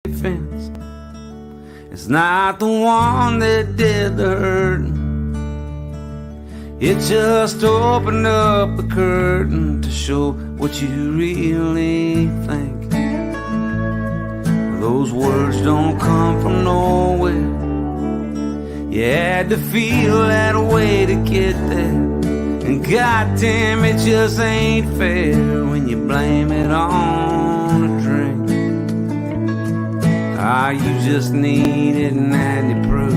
defense. It's not the one that did the hurting. It just opened up the curtain to show what you really think. Those words don't come from nowhere. You had to feel that way to get there. And goddamn, it just ain't fair when you blame it on a drink. Ah, you just needed any proof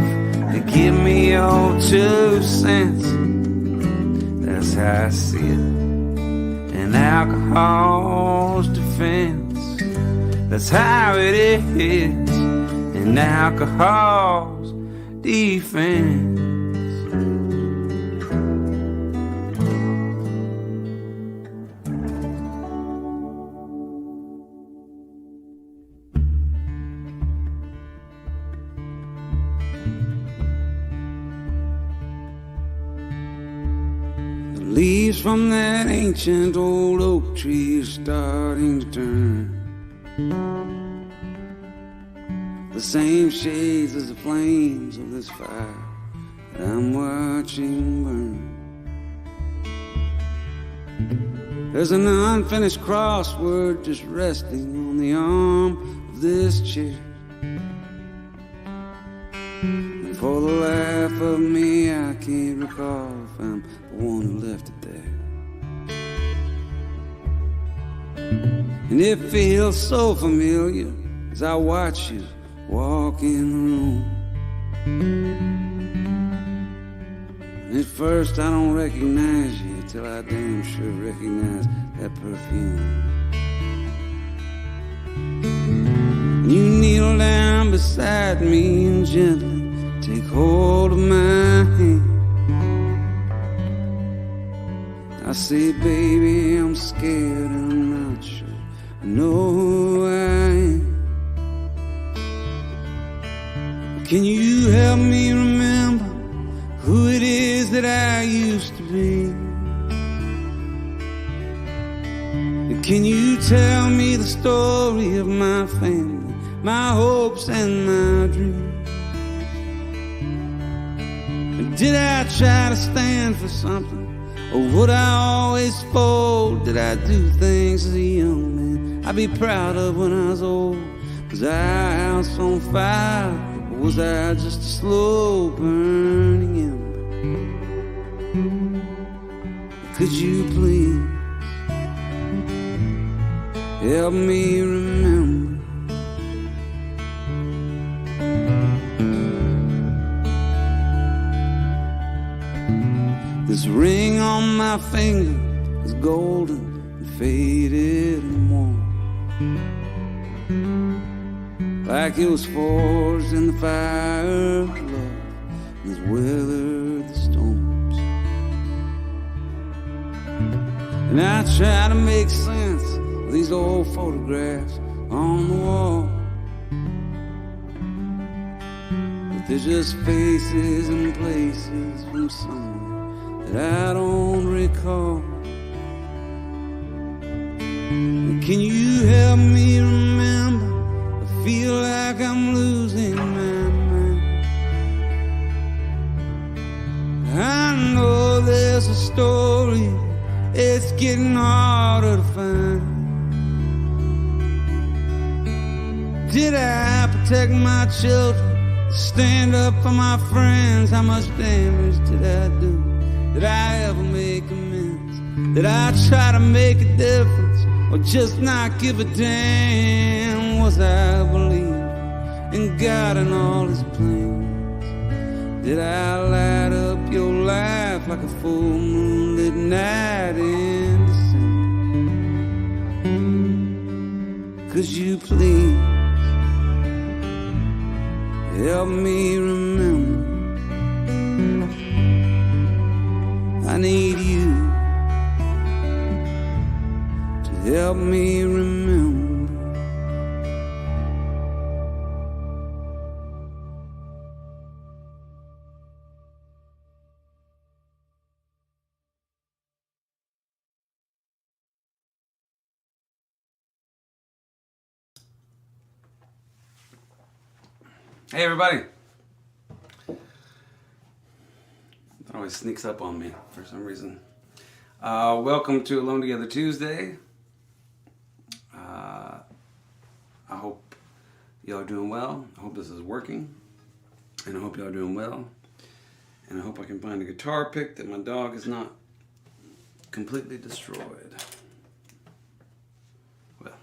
to give me your 2 cents. That's how I see it. And alcohol's defense. That's how it is. And alcohol's defense. Leaves from that ancient old oak tree are starting to turn. The same shades as the flames of this fire that I'm watching burn. There's an unfinished crossword just resting on the arm of this chair. And for the life of me, I can't recall if I'm the one who left it there. And it feels so familiar as I watch you walk in the room. And at first I don't recognize you till I damn sure recognize that perfume. You kneel down beside me and gently take hold of my hand. I say, baby, I'm scared and I'm not sure I know who I am. Can you help me remember who it is that I used to be? Can you tell me the story of my family, my hopes and my dreams? Did I try to stand for something? Or would I always fold? Did I do things as a young man I'd be proud of when I was old? Was I a house on fire? Or was I just a slow burning ember? Could you please help me remember? This ring on my finger is golden and faded and worn, like it was forged in the fire of love and has weathered the storms. And I try to make sense of these old photographs on the wall, but they're just faces and places from somewhere that I don't recall. Can you help me remember? I feel like I'm losing my mind. I know there's a story, it's getting harder to find. Did I protect my children, stand up for my friends? How much damage did I do? Did I ever make amends? Did I try to make a difference? Or just not give a damn? Was I believe in God and all his plans? Did I light up your life like a full moonlit night in December? Could you please help me remember? I need you to help me remember. Hey everybody! That always sneaks up on me for some reason. Welcome to Alone Together Tuesday. I hope y'all are doing well. I hope this is working. And I hope y'all are doing well. And I hope I can find a guitar pick that my dog is not completely destroyed. Well,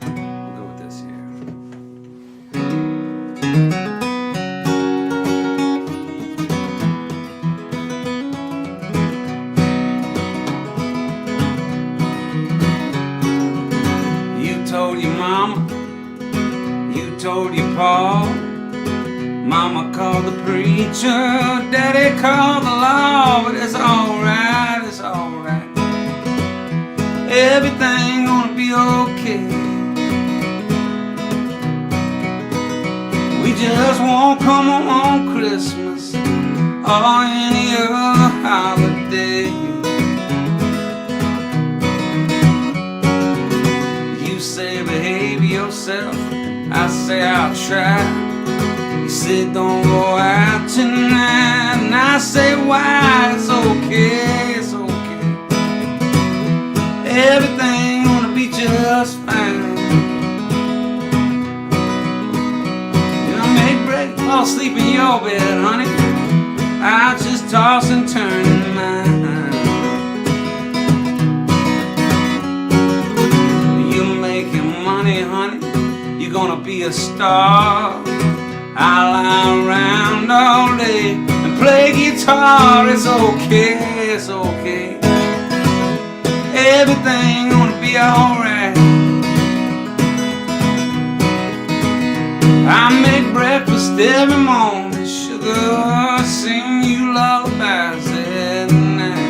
we'll go with this here. Told your mama, you told your pa, mama called the preacher, daddy called the law, but it's alright, it's alright. Everything gonna be okay. We just won't come home on Christmas or any other holiday. Say behave yourself, I say I'll try. You said don't go out tonight, and I say why? It's okay, it's okay. Everything gonna be just fine. And I may break, fall asleep in your bed, honey. I'll just toss and turn in mine. Money, honey, you're gonna be a star. I'll lie around all day and play guitar. It's okay, it's okay. Everything gonna be alright. I make breakfast every morning, sugar, sing you lullabies at night.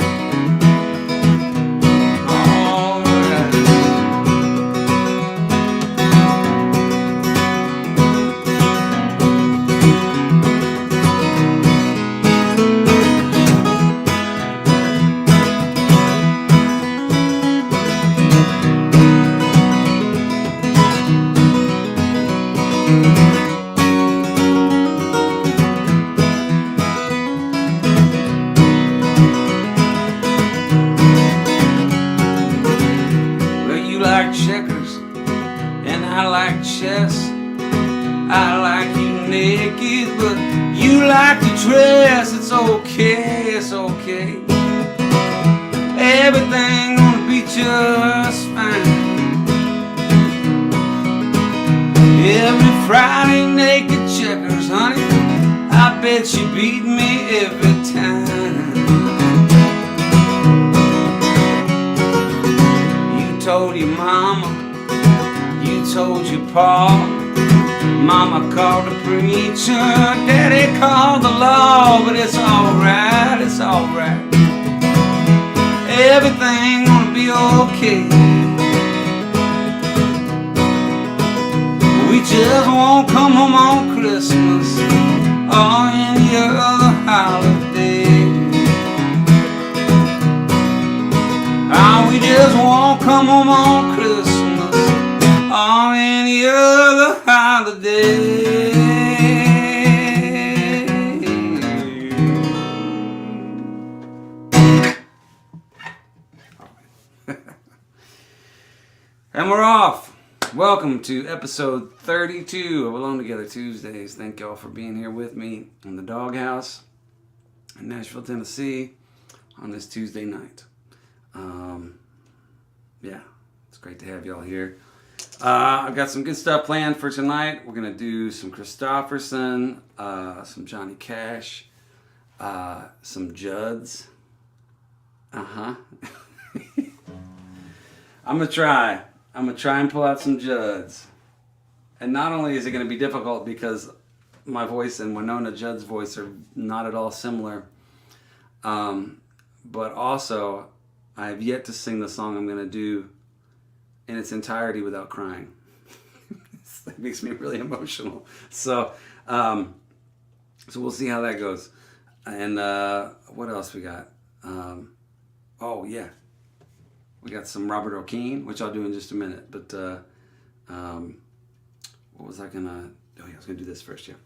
I like you naked, but you like to dress. It's okay, it's okay. Everything gonna be just fine. Every Friday naked checkers, honey, I bet you beat me every time. You told your mama, you told your pa, mama called the preacher, daddy called the law, but it's alright, it's alright. Everything gonna be okay. We just won't come home on Christmas or any other holiday. We just won't come home on Christmas or any other holiday. And we're off. Welcome to episode 32 of Alone Together Tuesdays. Thank y'all for being here with me in the doghouse in Nashville, Tennessee on this Tuesday night. Yeah, it's great to have y'all here. I've got some good stuff planned for tonight. We're going to do some Kristofferson, some Johhny Cash, some Judds. I'm going to try and pull out some Judds. And not only is it going to be difficult because my voice and Winona Judd's voice are not at all similar, but also I have yet to sing the song I'm going to do in its entirety without crying. That makes me really emotional. So we'll see how that goes. And what else we got? Oh yeah, we got some Earl Keen, which I'll do in just a minute. But what was I gonna? Oh yeah, I was gonna do this first. Yeah.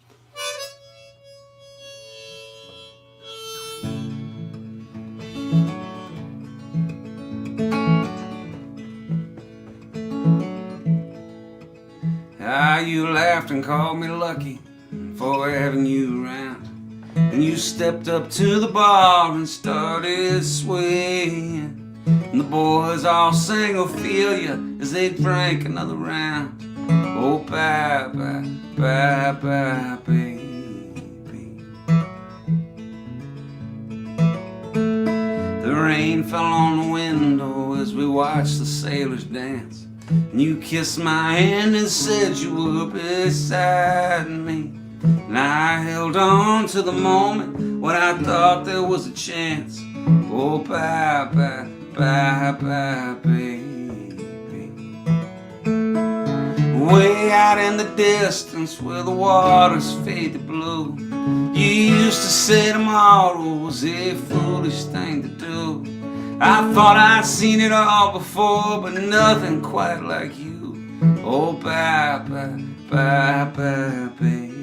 laughed and called me lucky for having you around. And you stepped up to the bar and started swaying. And the boys all sang Ophelia as they drank another round. Oh, bye, bye, bye, bye, baby. The rain fell on the window as we watched the sailors dance. And you kissed my hand and said you were beside me. And I held on to the moment when I thought there was a chance. Oh, bye, bye, bye, bye, baby. Way out in the distance where the waters fade to blue, you used to say tomorrow was a foolish thing to do. I thought I'd seen it all before, but nothing quite like you. Oh, bye, bye, bye, bye, baby.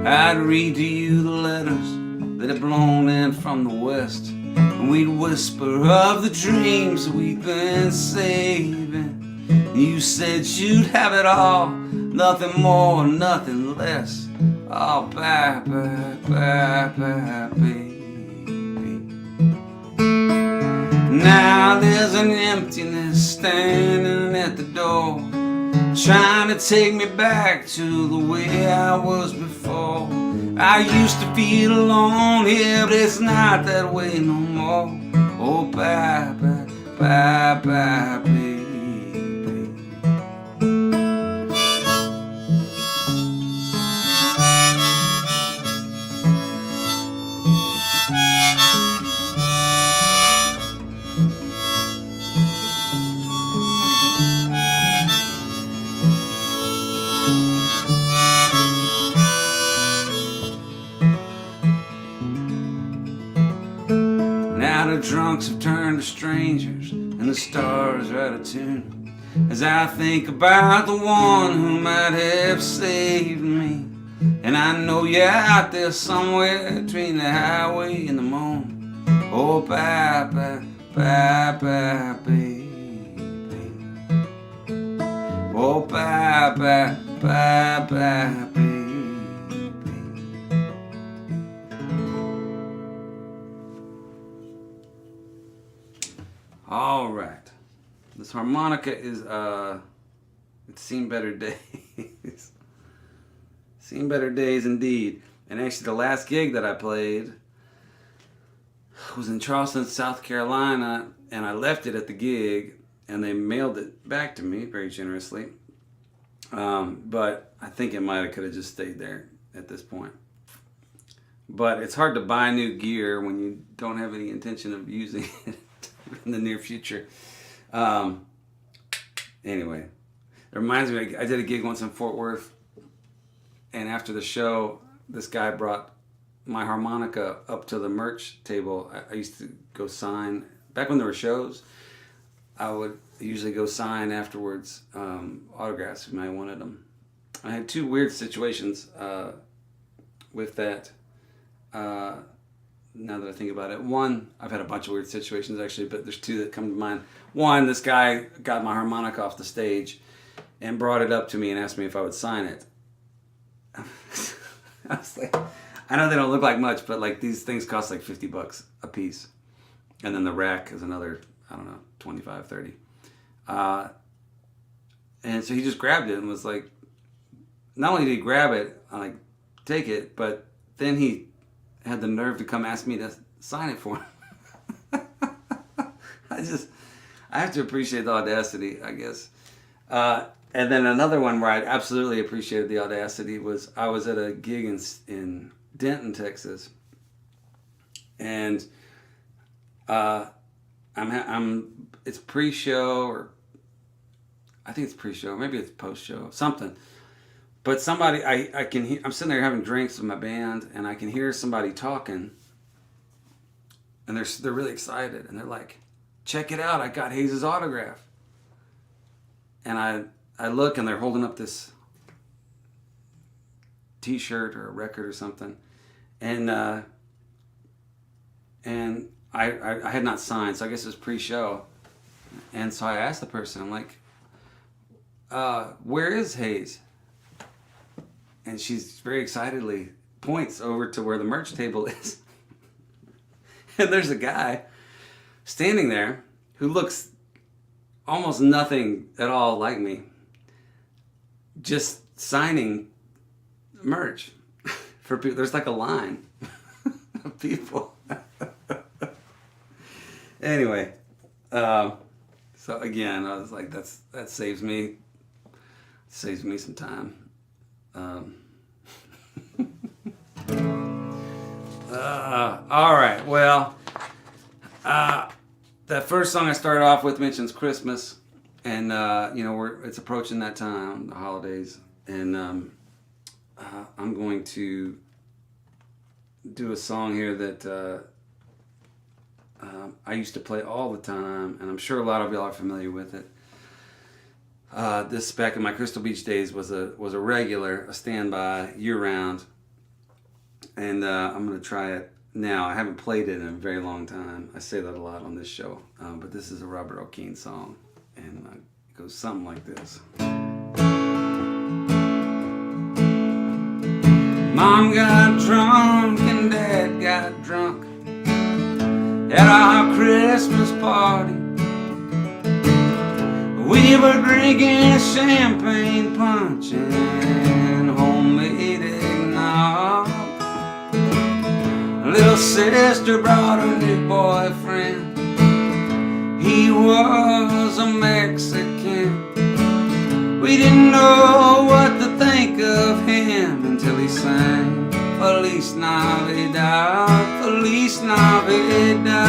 I'd read to you the letters that had blown in from the west, and we'd whisper of the dreams that we'd been saving. You said you'd have it all, nothing more, nothing less. Oh, bye, bye, bye, bye, baby. Now there's an emptiness standing at the door, trying to take me back to the way I was before. I used to feel alone here, but it's not that way no more. Oh, bye, bye, bye, bye, baby. The drunks have turned to strangers, and the stars are out of tune, as I think about the one who might have saved me. And I know you're out there somewhere between the highway and the moon. Oh, bye, bye, bye, bye, baby. Oh, bye, bye, bye, bye, baby. All right, this harmonica is it's seen better days. Seen better days indeed. And actually the last gig that I played was in Charleston, South Carolina, and I left it at the gig and they mailed it back to me very generously. But I think it could have just stayed there at this point. But it's hard to buy new gear when you don't have any intention of using it in the near future. Anyway, it reminds me, I did a gig once in Fort Worth, and after the show, this guy brought my harmonica up to the merch table. I used to go sign, back when there were shows, I would usually go sign afterwards, autographs if I wanted them. I had two weird situations with that. Now that I think about it, one, I've had a bunch of weird situations actually, but there's two that come to mind. One, this guy got my harmonica off the stage and brought it up to me and asked me if I would sign it. I was like, I know they don't look like much, but like these things cost like $50 a piece. And then the rack is another, I don't know, 25, 30. And so he just grabbed it and was like, not only did he grab it, I'm like, take it, but then he had the nerve to come ask me to sign it for him. I have to appreciate the audacity, I guess. And then another one where I absolutely appreciated the audacity was I was at a gig in Denton, Texas, and it's pre-show, or I think it's pre-show, maybe it's post-show, something. But somebody, I can hear, I'm sitting there having drinks with my band, and I can hear somebody talking, and they're really excited, and they're like, check it out, I got Hayes' autograph. And I look, and they're holding up this t-shirt or a record or something, and I had not signed, so I guess it was pre-show. And so I asked the person, I'm like, where is Hayes? And she's very excitedly points over to where the merch table is. And there's a guy standing there who looks almost nothing at all like me, just signing merch for people. There's like a line of people. Anyway, so again, I was like, that saves me some time. All right, well, that first song I started off with mentions Christmas, and it's approaching that time, the holidays, and I'm going to do a song here that I used to play all the time, and I'm sure a lot of y'all are familiar with it. This back in my Crystal Beach days was a regular, a standby year-round, and I'm going to try it now. I haven't played it in a very long time. I say that a lot on this show, but this is a Earl Keen song, and it goes something like this. Mom got drunk and Dad got drunk at our Christmas party. We were drinking champagne punch and homemade eggnog. Little sister brought a new boyfriend. He was a Mexican. We didn't know what to think of him until he sang Feliz Navidad, Feliz Navidad.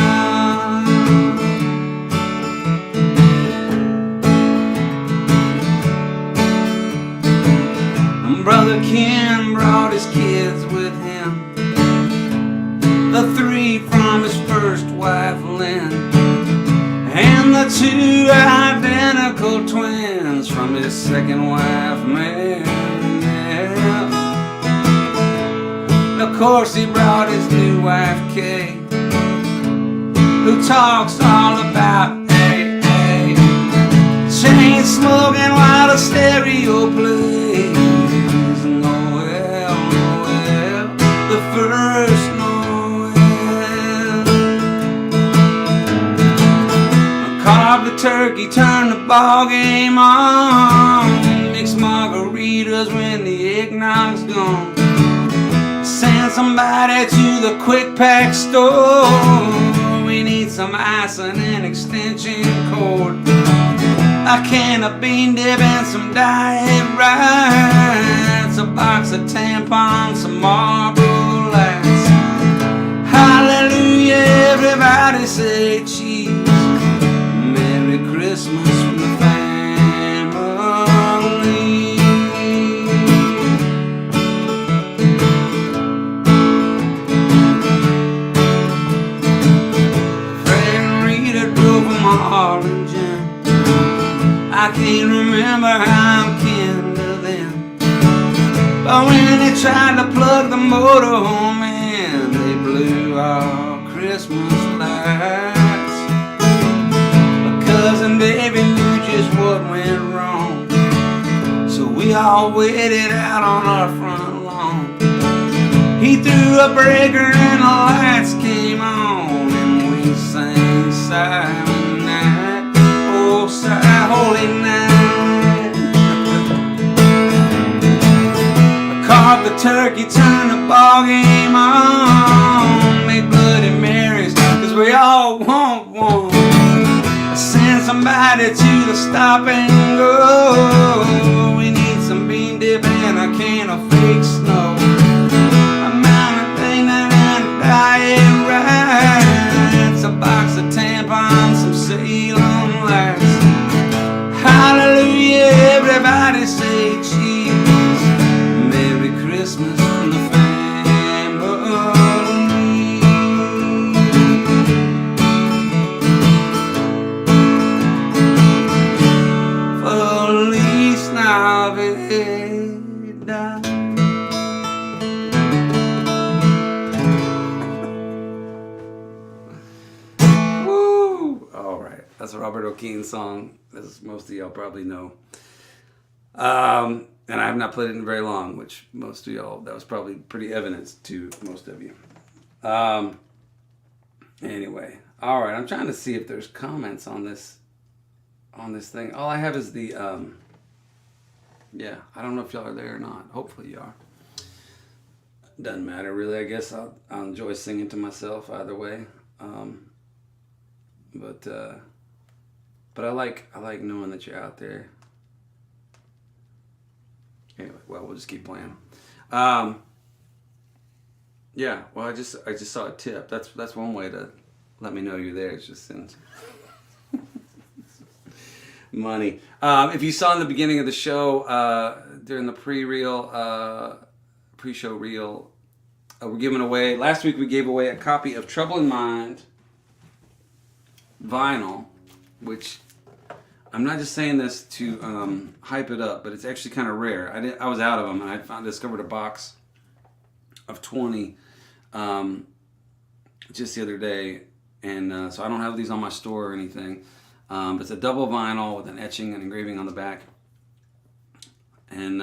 Brother Ken brought his kids with him, the 3 from his first wife Lynn, and the 2 identical twins from his second wife Mary. Of course he brought his new wife Kay, who talks all about AA, chain smoking while the stereo plays. First Noel, carved the turkey, turned the ball game on, mixed margaritas when the eggnog's gone. Send somebody to the quick pack store. We need some ice and an extension cord, a can of bean dip and some diet rice, a box of tampons, some Marlboro Lights. Hallelujah, everybody say cheese. Merry Christmas from the family. Fred and Rita drove from Harlingen. I can't remember how I'm kin to them, but when they tried to plug the motorhome in, they blew our Christmas lights. My cousin Davy knew just what went wrong, so we all waited out on our front lawn. He threw a breaker and the lights came on, and we sang Silent Night, oh Holy Night. I carved the turkey, turned the ball game on, made Bloody Marys, cause we all want one. I sent somebody to the stop and go. We need some bean dip and a can of fake snow, a mountain thing and a diet rice, a box of tampons, some Salem lights. Hallelujah, everybody say cheese. Merry Christmas from the family. Feliz Navidad. Woo! All right, that's a Robert Earl Keen song, as most of y'all probably know. And I have not played it in very long, which most of y'all, that was probably pretty evident to most of you. Anyway, all right, I'm trying to see if there's comments on this thing. All I have is the, yeah, I don't know if y'all are there or not. Hopefully you are. Doesn't matter really. I guess I'll enjoy singing to myself either way. But I like knowing that you're out there. Anyway, well, we'll just keep playing. Yeah, well, I just saw a tip. That's one way to let me know you're there. It's just send money. If you saw in the beginning of the show, during the pre-show reel, we're giving away. Last week we gave away a copy of Trouble in Mind vinyl, which I'm not just saying this to hype it up, but it's actually kind of rare. I was out of them, and I discovered a box of 20 just the other day, and so I don't have these on my store or anything. But it's a double vinyl with an etching and engraving on the back, and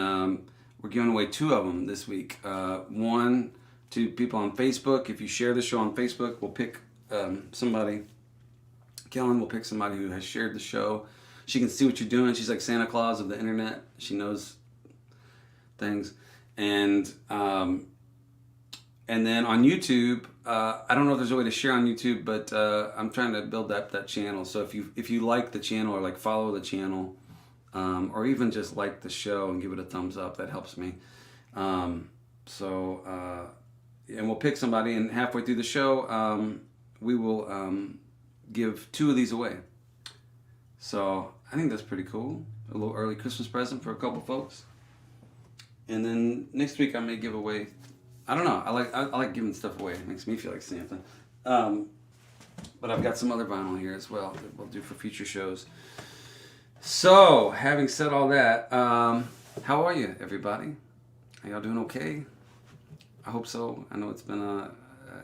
we're giving away 2 of them this week. One to people on Facebook. If you share the show on Facebook, we'll pick somebody. Kellen will pick somebody who has shared the show. She can see what you're doing. She's like Santa Claus of the internet. She knows things. And then on YouTube, I don't know if there's a way to share on YouTube, but I'm trying to build up that channel. So if you like the channel or like follow the channel, or even just like the show and give it a thumbs up, that helps me. And we'll pick somebody, and halfway through the show, we will give 2 of these away. So I think that's pretty cool. A little early Christmas present for a couple folks. And then next week I may give away, I don't know, I like giving stuff away. It makes me feel like Santa. But I've got some other vinyl here as well that we'll do for future shows. So, having said all that, how are you, everybody? Are y'all doing okay? I hope so. I know it's been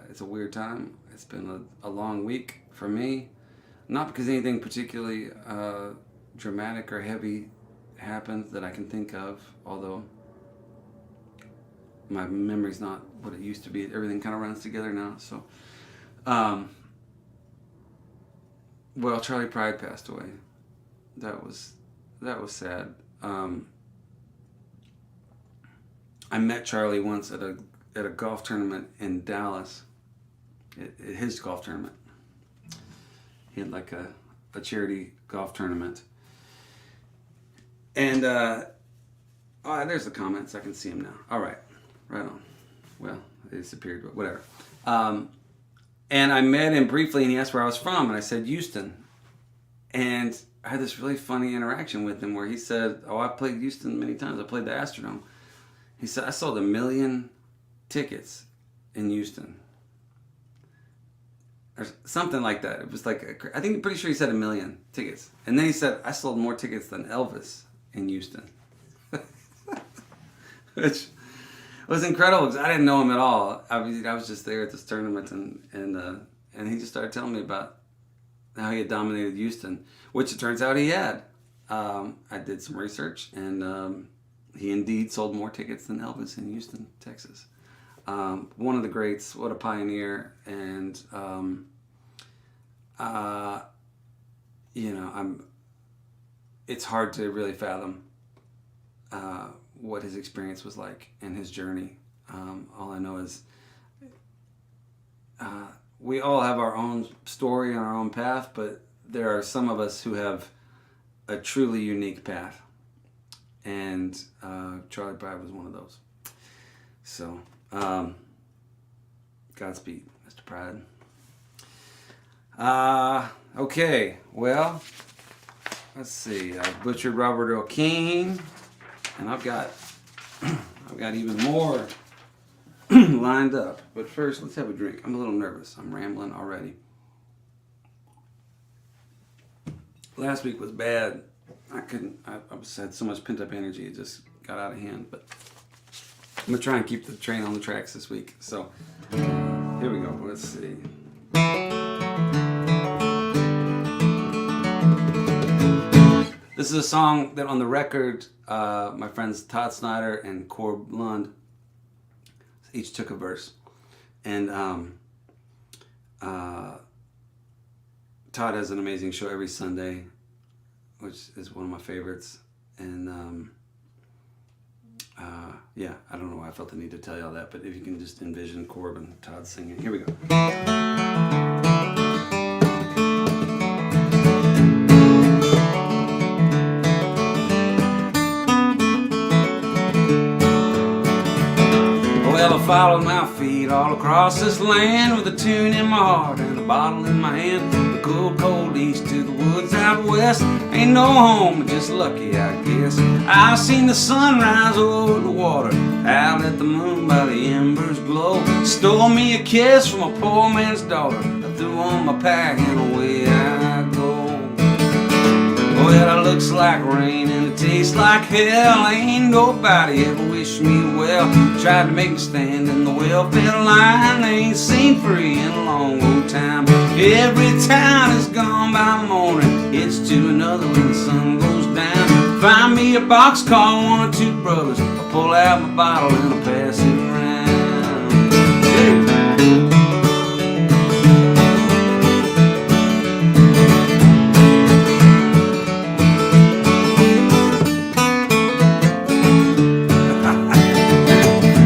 it's a weird time. It's been a long week for me. Not because anything particularly dramatic or heavy happened that I can think of, although my memory's not what it used to be. Everything kind of runs together now. So, well, Charlie Pride passed away. That was sad. I met Charlie once at a golf tournament in Dallas. His golf tournament. He had like a charity golf tournament. And there's the comments. I can see them now. All right. Right on. Well, they disappeared, but whatever. And I met him briefly, and he asked where I was from, and I said Houston. And I had this really funny interaction with him where he said, "Oh, I played Houston many times. I played the Astrodome." He said, "I sold 1 million tickets in Houston." Or something like that. It was like, I think, pretty sure he said 1 million tickets. And then he said, "I sold more tickets than Elvis in Houston." Which was incredible because I didn't know him at all. I was just there at this tournament, and he just started telling me about how he had dominated Houston, which it turns out he had. I did some research, and he indeed sold more tickets than Elvis in Houston, Texas. One of the greats, what a pioneer, and it's hard to really fathom what his experience was like and his journey. All I know is we all have our own story and our own path, but there are some of us who have a truly unique path, and Charlie Pride was one of those. So, Godspeed, Mr. Pride. Okay, well, let's see. I've butchered Robert Earl Keen, and I've got even more lined up. But first, let's have a drink. I'm a little nervous. I'm rambling already. Last week was bad. I had so much pent-up energy, it just got out of hand. But I'm going to try and keep the train on the tracks this week. So, here we go. Let's see. This is a song that on the record, my friends Todd Snyder and Corb Lund each took a verse. And Todd has an amazing show every Sunday, which is one of my favorites. And yeah, I don't know why I felt the need to tell you all that, but if you can just envision Corb and Todd singing. Here we go. Well, I followed my feet all across this land with a tune in my heart and a bottle in my hand. The cold, cold east to the woods out west. Ain't no home, just lucky, I guess. I seen the sunrise over the water, out at the moon by the embers glow. Stole me a kiss from a poor man's daughter. I threw on my pack and away I go. Well, it looks like rain and it tastes like hell. Ain't nobody ever wished me well. Tried to make me stand in the welfare line. They ain't seen free in a long old time. Every town is gone by morning. It's to another when the sun goes down. Find me a boxcar, one or two brothers. I pull out my bottle and I pass it around. Hey.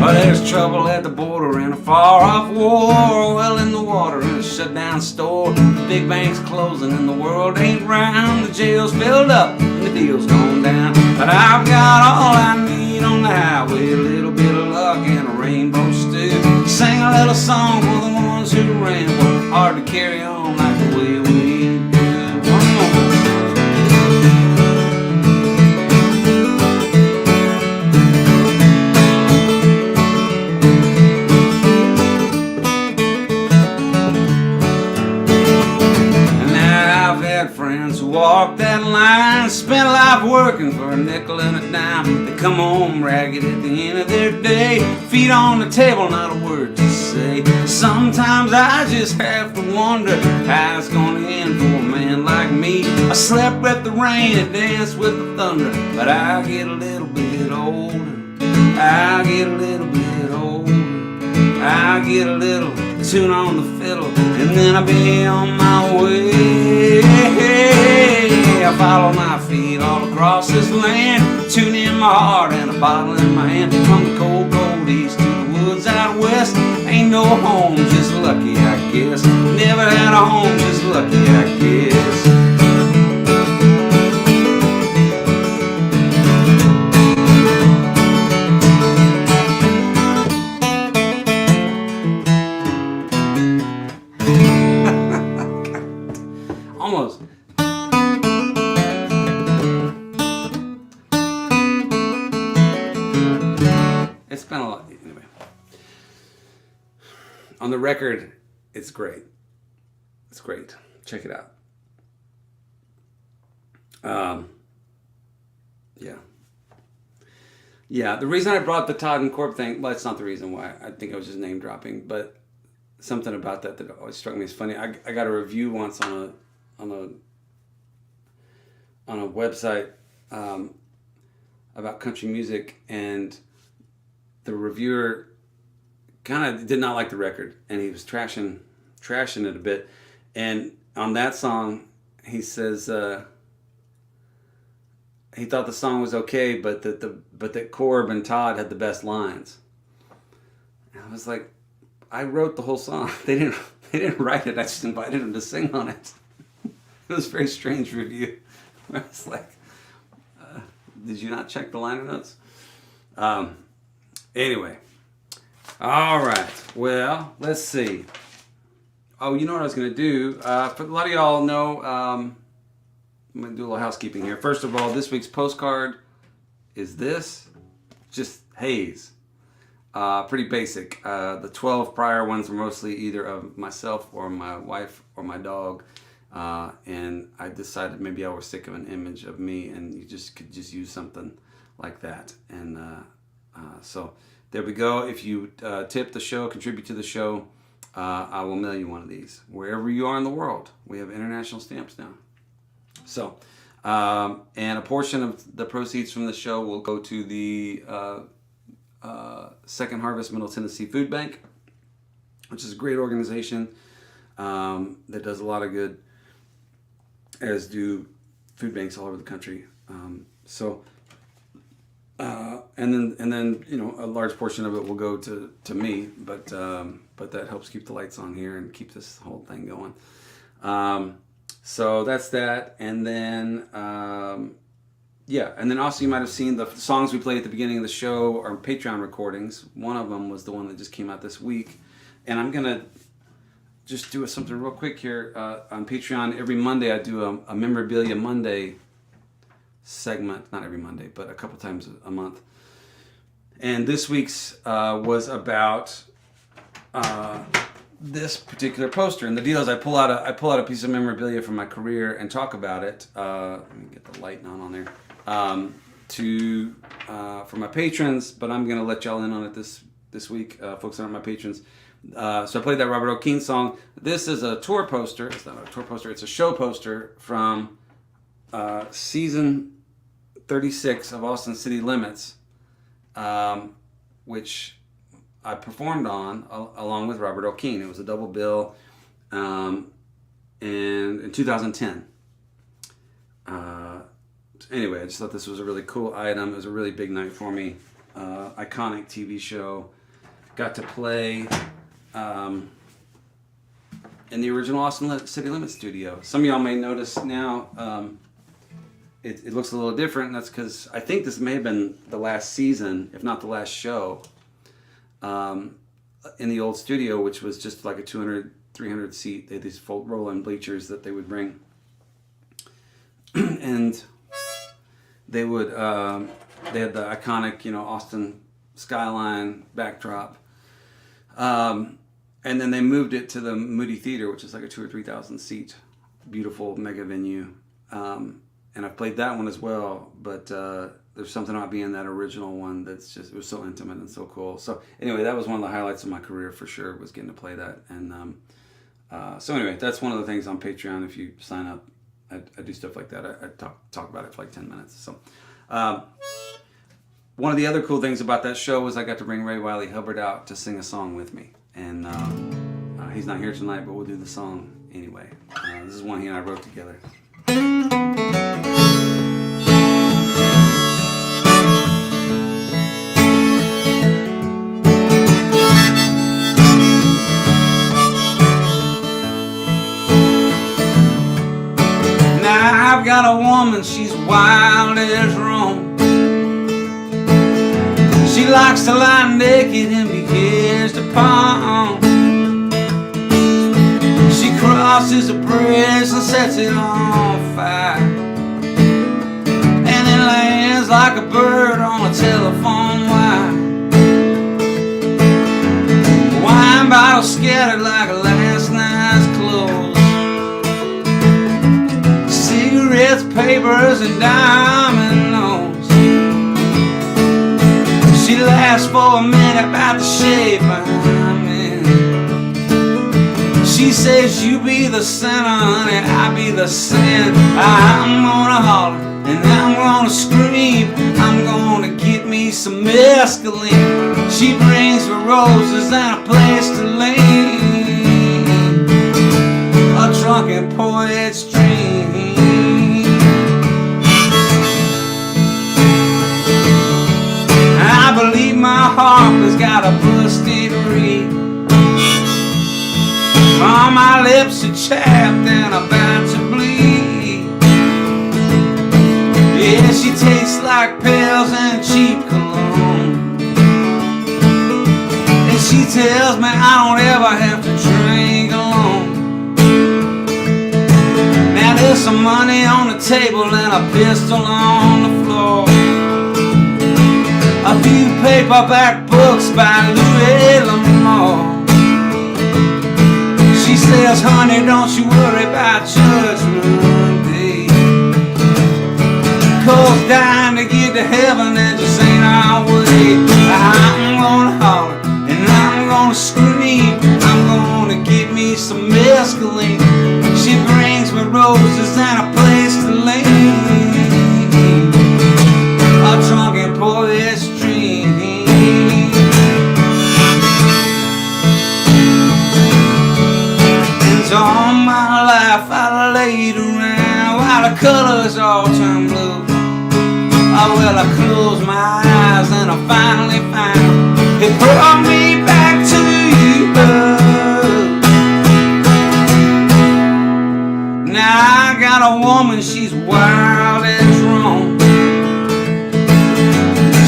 There's trouble at the border and a far-off war. Well in the water and a shut-down store. The big bank's closing and the world ain't round. The jail's filled up and the deal's gone down. But I've got all I need on the highway. A little bit of luck and a rainbow stew. Sing a little song for the ones who ramble. Hard to carry on like the way we do. One more. Friends who walk that line, spend life working for a nickel and a dime. They come home ragged at the end of their day, feet on the table, not a word to say. Sometimes I just have to wonder how it's gonna end for a man like me. I slept with the rain and danced with the thunder, but I get a little bit older. I get a little bit older. I get a little tune on the fiddle, and then I'll be on my way. I follow my feet all across this land, tune in my heart and a bottle in my hand. From the cold, cold east to the woods out west. Ain't no home, just lucky, I guess. Never had a home, just lucky, I guess. Almost. It's been a lot. Anyway. On the record, it's great. It's great. Check it out. Yeah. Yeah, the reason I brought the Todd and Corb thing, well, it's not the reason why. I think I was just name dropping, but something about that always struck me as funny. I got a review once on a website about country music, and the reviewer kind of did not like the record, and he was trashing it a bit. And on that song, he says he thought the song was okay, but that Corb and Todd had the best lines. And I was like, I wrote the whole song. They didn't write it. I just invited them to sing on it. It was a very strange review. I was like, did you not check the liner notes? Anyway. All right. Well, let's see. Oh, you know what I was going to do? For a lot of y'all know, I'm going to do a little housekeeping here. First of all, this week's postcard is this. Just haze. Pretty basic. The 12 prior ones were mostly either of myself or my wife or my dog. And I decided maybe I was sick of an image of me, and you could just use something like that. And so there we go. If you tip the show, contribute to the show, I will mail you one of these wherever you are in the world. We have international stamps now. So And a portion of the proceeds from the show will go to the Second Harvest Middle Tennessee Food Bank, which is a great organization that does a lot of good, as do food banks all over the country. And then a large portion of it will go to me, but that helps keep the lights on here and keep this whole thing going. So that's that, and then and then also you might have seen the songs we played at the beginning of the show are Patreon recordings. One of them was the one that just came out this week, and I'm gonna just do something real quick here on Patreon. Every Monday I do a Memorabilia Monday segment, not every Monday, but a couple times a month. And this week's was about this particular poster. And the deal is I pull out a piece of memorabilia from my career and talk about it. Let me get the light on there. For my patrons, but I'm gonna let y'all in on it this week. Folks that aren't my patrons. So I played that Robert Earl Keen song. This is a tour poster. It's not a tour poster. It's a show poster from season 36 of Austin City Limits, which I performed on along with Robert Earl Keen. It was a double bill, and in 2010. Anyway, I just thought this was a really cool item. It was a really big night for me. Iconic TV show. Got to play in the original Austin City Limits studio. Some of y'all may notice now it looks a little different, and that's because I think this may have been the last season, if not the last show, in the old studio, which was just like a 200, 300 seat. They had these roll-in bleachers that they would bring. And they would, they had the iconic, Austin skyline backdrop. And then they moved it to the Moody Theater, which is like a 2,000 or 3,000 seat, beautiful mega venue. And I've played that one as well, but there's something about being that original one that's just, it was so intimate and so cool. So anyway, that was one of the highlights of my career for sure, was getting to play that. And so anyway, that's one of the things on Patreon. If you sign up, I do stuff like that. I talk about it for like 10 minutes. So one of the other cool things about that show was I got to bring Ray Wiley Hubbard out to sing a song with me. And he's not here tonight, but we'll do the song anyway. This is one he and I wrote together. Now I've got a woman, she's wild as Rome. She likes to lie naked and be kissed upon. She crosses a bridge and sets it on fire, and then lands like a bird on a telephone wire. Wine bottles scattered like last night's clothes, cigarettes, papers, and diamond nose. She laughs for a minute about the shape I'm in. She says, you be the sinner, honey, I be the sin. I'm gonna holler and I'm gonna scream. I'm gonna get me some mescaline. She brings me roses and a place to lean, a drunken poet's dream. I believe my harp has got a busted reed. Oh, my lips are chapped and about to bleed. Yeah, she tastes like pills and cheap cologne, and she tells me I don't ever have to drink alone. Now there's some money on the table and a pistol on the floor, a few paperback books by Louis L'Amour. She says, honey, don't you worry about Judgment Day, 'cause dying to get to heaven, it just ain't our way. I'm gonna holler and I'm gonna scream. I'm gonna get me some mescaline. She brings me roses and a place to lay. Oh, well, I closed my eyes and I finally found it brought me back to you. Now I got a woman, she's wild as wrong.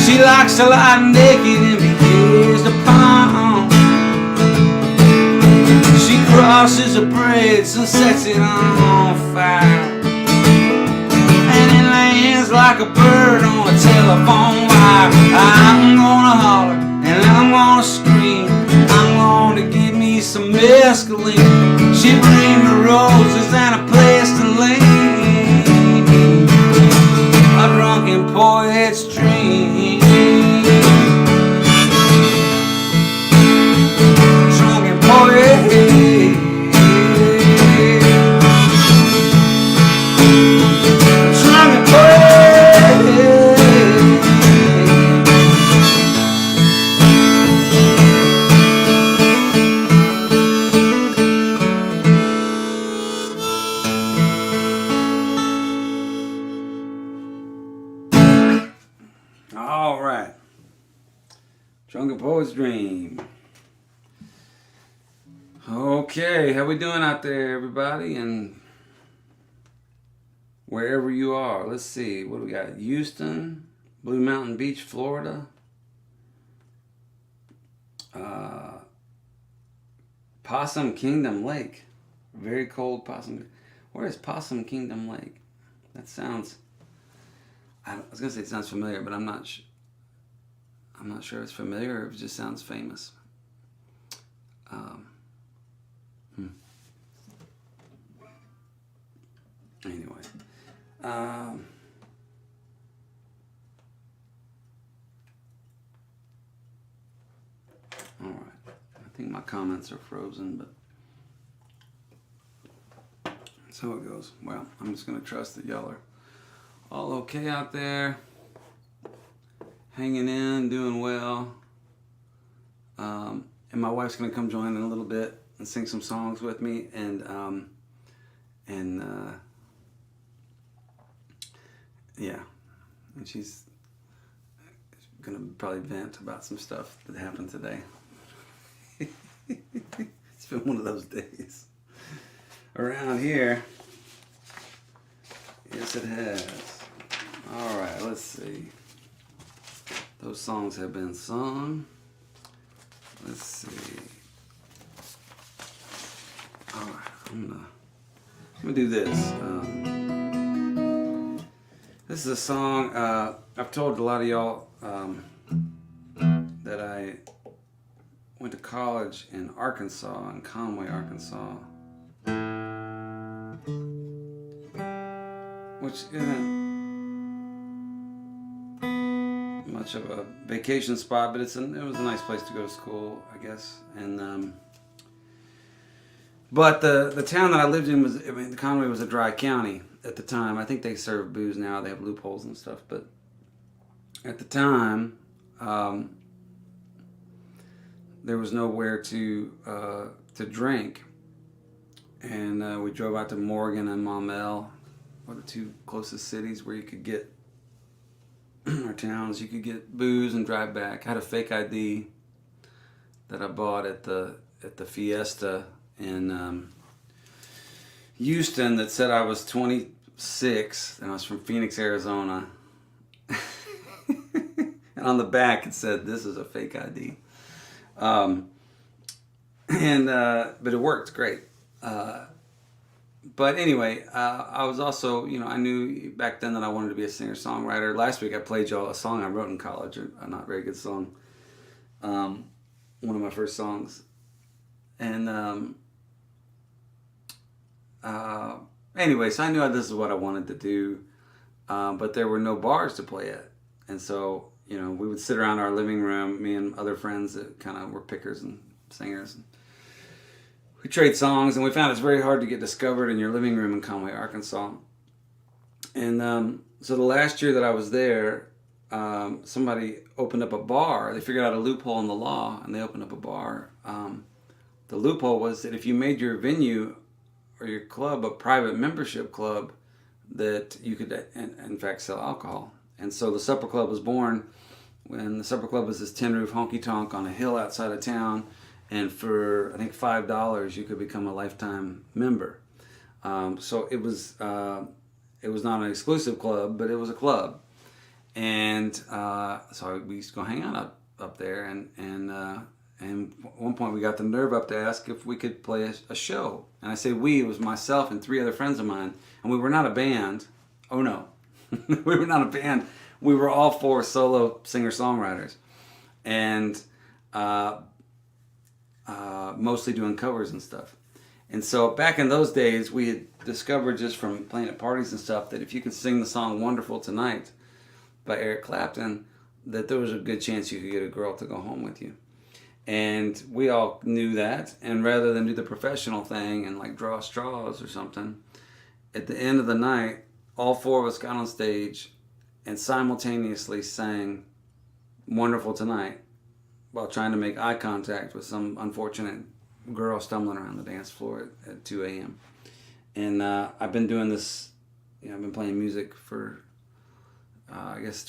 She likes to lie naked and be gazed upon. She crosses her braids and sets it on fire, and it lands like a bird on a telephone wire. I'm gonna holler and I'm gonna scream. I'm gonna get me some mescaline. She bring me roses and a place to lay. A drunken poet's dream. Drunken poet. Drunken Poet's Dream. Okay, how we doing out there, everybody, and wherever you are? Let's see, what do we got? Houston, Blue Mountain Beach, Florida. Possum Kingdom Lake. Very cold Possum. Where is Possum Kingdom Lake? That sounds, I was going to say it sounds familiar, but I'm not sure. I'm not sure if it's familiar or if it just sounds famous. Anyway. All right. I think my comments are frozen, but so it goes. Well, I'm just going to trust that y'all are all okay out there. Hanging in, doing well. And my wife's gonna come join in a little bit and sing some songs with me, and yeah, and she's gonna probably vent about some stuff that happened today. It's been one of those days around here. Yes, it has. All right, let's see. Those songs have been sung. Let's see. All right, I'm gonna do this. This is a song. I've told a lot of y'all that I went to college in Arkansas, in Conway, Arkansas, which isn't much of a vacation spot, but it was a nice place to go to school, I guess. And but the town that I lived in was, I mean, Conway was a dry county at the time. I think they serve booze now; they have loopholes and stuff. But at the time, there was nowhere to drink, and we drove out to Morgan and Maumelle, were the two closest cities where you could get, or towns you could get booze and drive back. I had a fake ID that I bought at the Fiesta in Houston that said I was 26 and I was from Phoenix, Arizona. And on the back it said, "This is a fake ID." But it worked great. But anyway, I was also, I knew back then that I wanted to be a singer-songwriter. Last week I played y'all a song I wrote in college, a not very good song, one of my first songs. And anyway, so I knew this is what I wanted to do, but there were no bars to play at. And so, we would sit around our living room, me and other friends that kind of were pickers and singers. We trade songs, and we found it's very hard to get discovered in your living room in Conway, Arkansas. And so the last year that I was there, somebody opened up a bar. They figured out a loophole in the law, and they opened up a bar. The loophole was that if you made your venue or your club a private membership club, that you could, in fact, sell alcohol. And so the Supper Club was born when the Supper Club was this tin roof honky tonk on a hill outside of town. And for, I think, $5, you could become a lifetime member. So it was not an exclusive club, but it was a club. And so we used to go hang out up there. And at one point we got the nerve up to ask if we could play a show. And I say we, it was myself and 3 other friends of mine. And we were not a band. Oh no, we were not a band. We were all 4 solo singer-songwriters. And mostly doing covers and stuff. And so back in those days, we had discovered just from playing at parties and stuff that if you could sing the song Wonderful Tonight by Eric Clapton, that there was a good chance you could get a girl to go home with you. And we all knew that. And rather than do the professional thing and like draw straws or something, at the end of the night, all 4 of us got on stage and simultaneously sang Wonderful Tonight while trying to make eye contact with some unfortunate girl stumbling around the dance floor at 2 a.m. And I've been doing this, I've been playing music for, I guess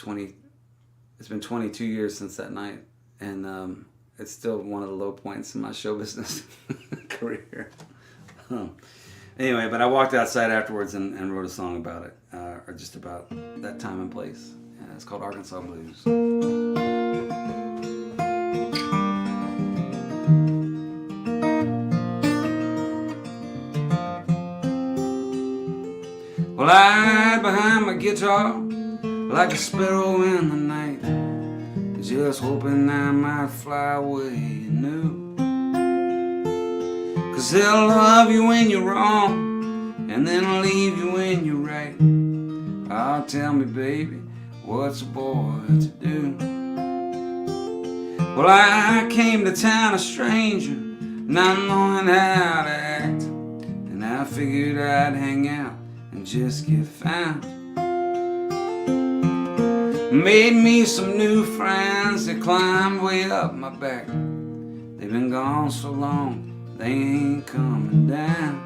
it's been 22 years since that night. And it's still one of the low points in my show business career. Anyway, but I walked outside afterwards and wrote a song about it, or just about that time and place. It's called Arkansas Blues. Well, I hide behind my guitar like a sparrow in the night, just hoping I might fly away anew. 'Cause they'll love you when you're wrong and then leave you when you're right. Oh, tell me, baby, what's a boy to do? Well, I came to town a stranger, not knowing how to act, and I figured I'd hang out and just get found. Made me some new friends that climbed way up my back. They've been gone so long, they ain't coming down.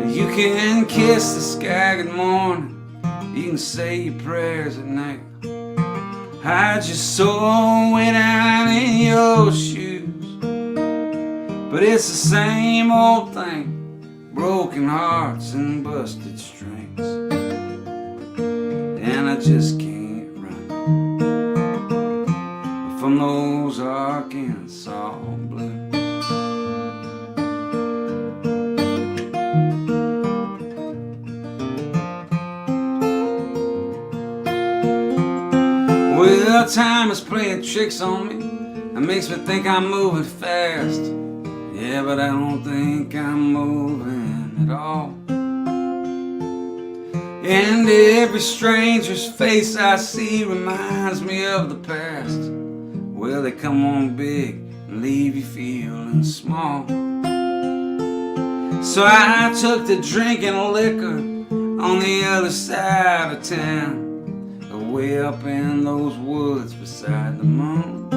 You can kiss the sky good morning, you can say your prayers at night. Hide your soul way down in your shoes, but it's the same old thing, broken hearts and busted strings, and I just can't run from those Arkansas blues. Well, time is playing tricks on me. It makes me think I'm moving fast. Yeah, but I don't think I'm moving at all. And every stranger's face I see reminds me of the past. Well, they come on big and leave you feeling small. So I took to drinking liquor on the other side of town, way up in those woods beside the moon,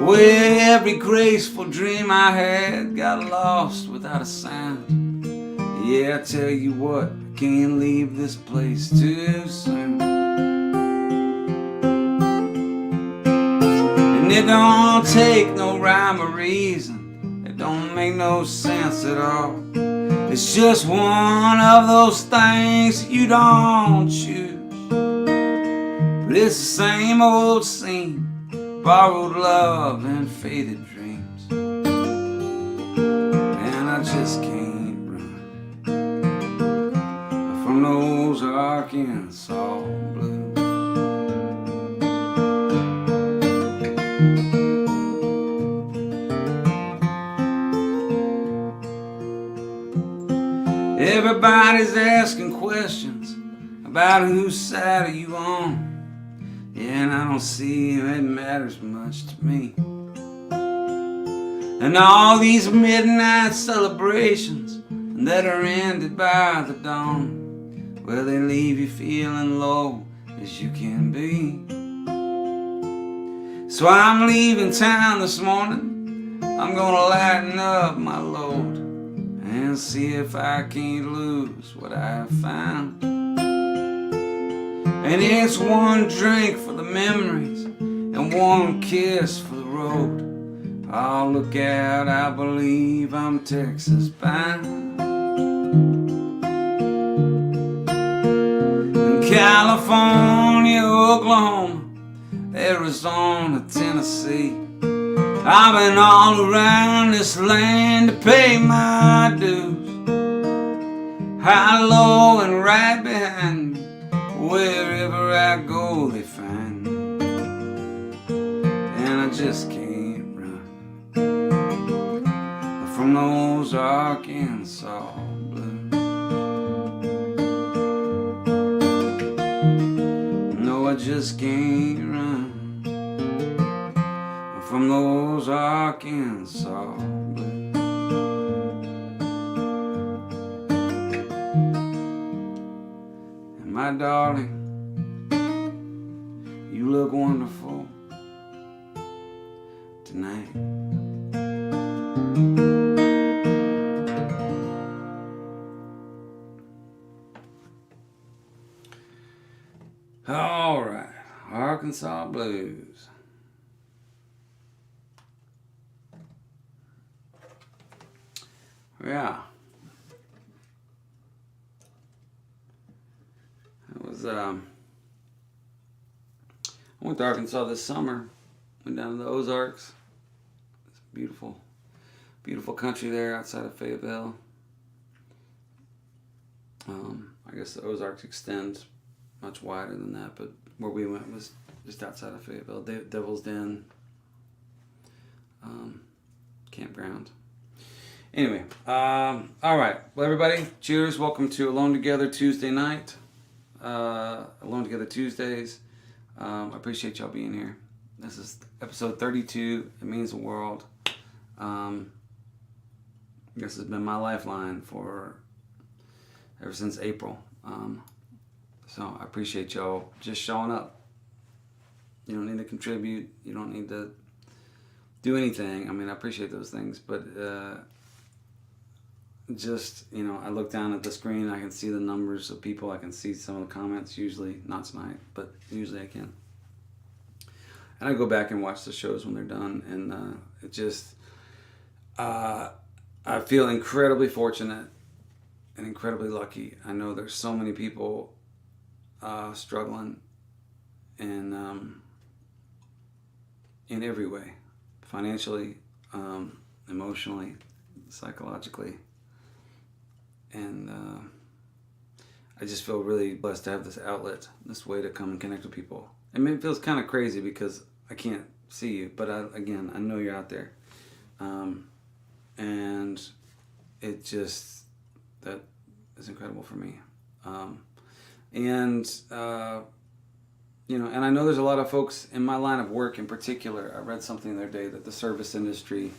where every graceful dream I had got lost without a sound. Yeah, I tell you what, I can't leave this place too soon. And it don't take no rhyme or reason, it don't make no sense at all. It's just one of those things you don't choose. But it's the same old scene, borrowed love and faded dreams, and I just can't run from those Arkansas blues. Everybody's asking questions about whose side are you on. Yeah, and I don't see it matters much to me. And all these midnight celebrations that are ended by the dawn, well, they leave you feeling low as you can be. So I'm leaving town this morning, I'm gonna lighten up my load, and see if I can't lose what I have found. And it's one drink for the memories and one kiss for the road. Oh, look out, I believe I'm Texas bound. California, Oklahoma, Arizona, Tennessee. I've been all around this land to pay my dues. High, low, and right behind me. Wherever I go, they find me. And I just can't run from those Arkansas blues. No, I just can't run from those Arkansas blues. And my darling, you look wonderful tonight. All right, Arkansas blues. Yeah. It was I went to Arkansas this summer. Went down to the Ozarks. It's beautiful, beautiful country there outside of Fayetteville. I guess the Ozarks extend much wider than that, but where we went was just outside of Fayetteville. Devil's Den campground. Anyway, all right. Well, everybody, cheers. Welcome to Alone Together Tuesday night. Alone Together Tuesdays. I appreciate y'all being here. This is episode 32. It means the world. This has been my lifeline for ever since April. So I appreciate y'all just showing up. You don't need to contribute. You don't need to do anything. I mean, I appreciate those things, but just, you know, I look down at the screen, I can see the numbers of people, I can see some of the comments, usually, not tonight, but usually I can. And I go back and watch the shows when they're done, and it just, I feel incredibly fortunate and incredibly lucky. I know there's so many people struggling in every way, financially, emotionally, psychologically. And I just feel really blessed to have this outlet, this way to come and connect with people. I mean, it feels kind of crazy because I can't see you, but I know you're out there. And it just, that is incredible for me. You know, and I know there's a lot of folks in my line of work in particular. I read something the other day that the service industry,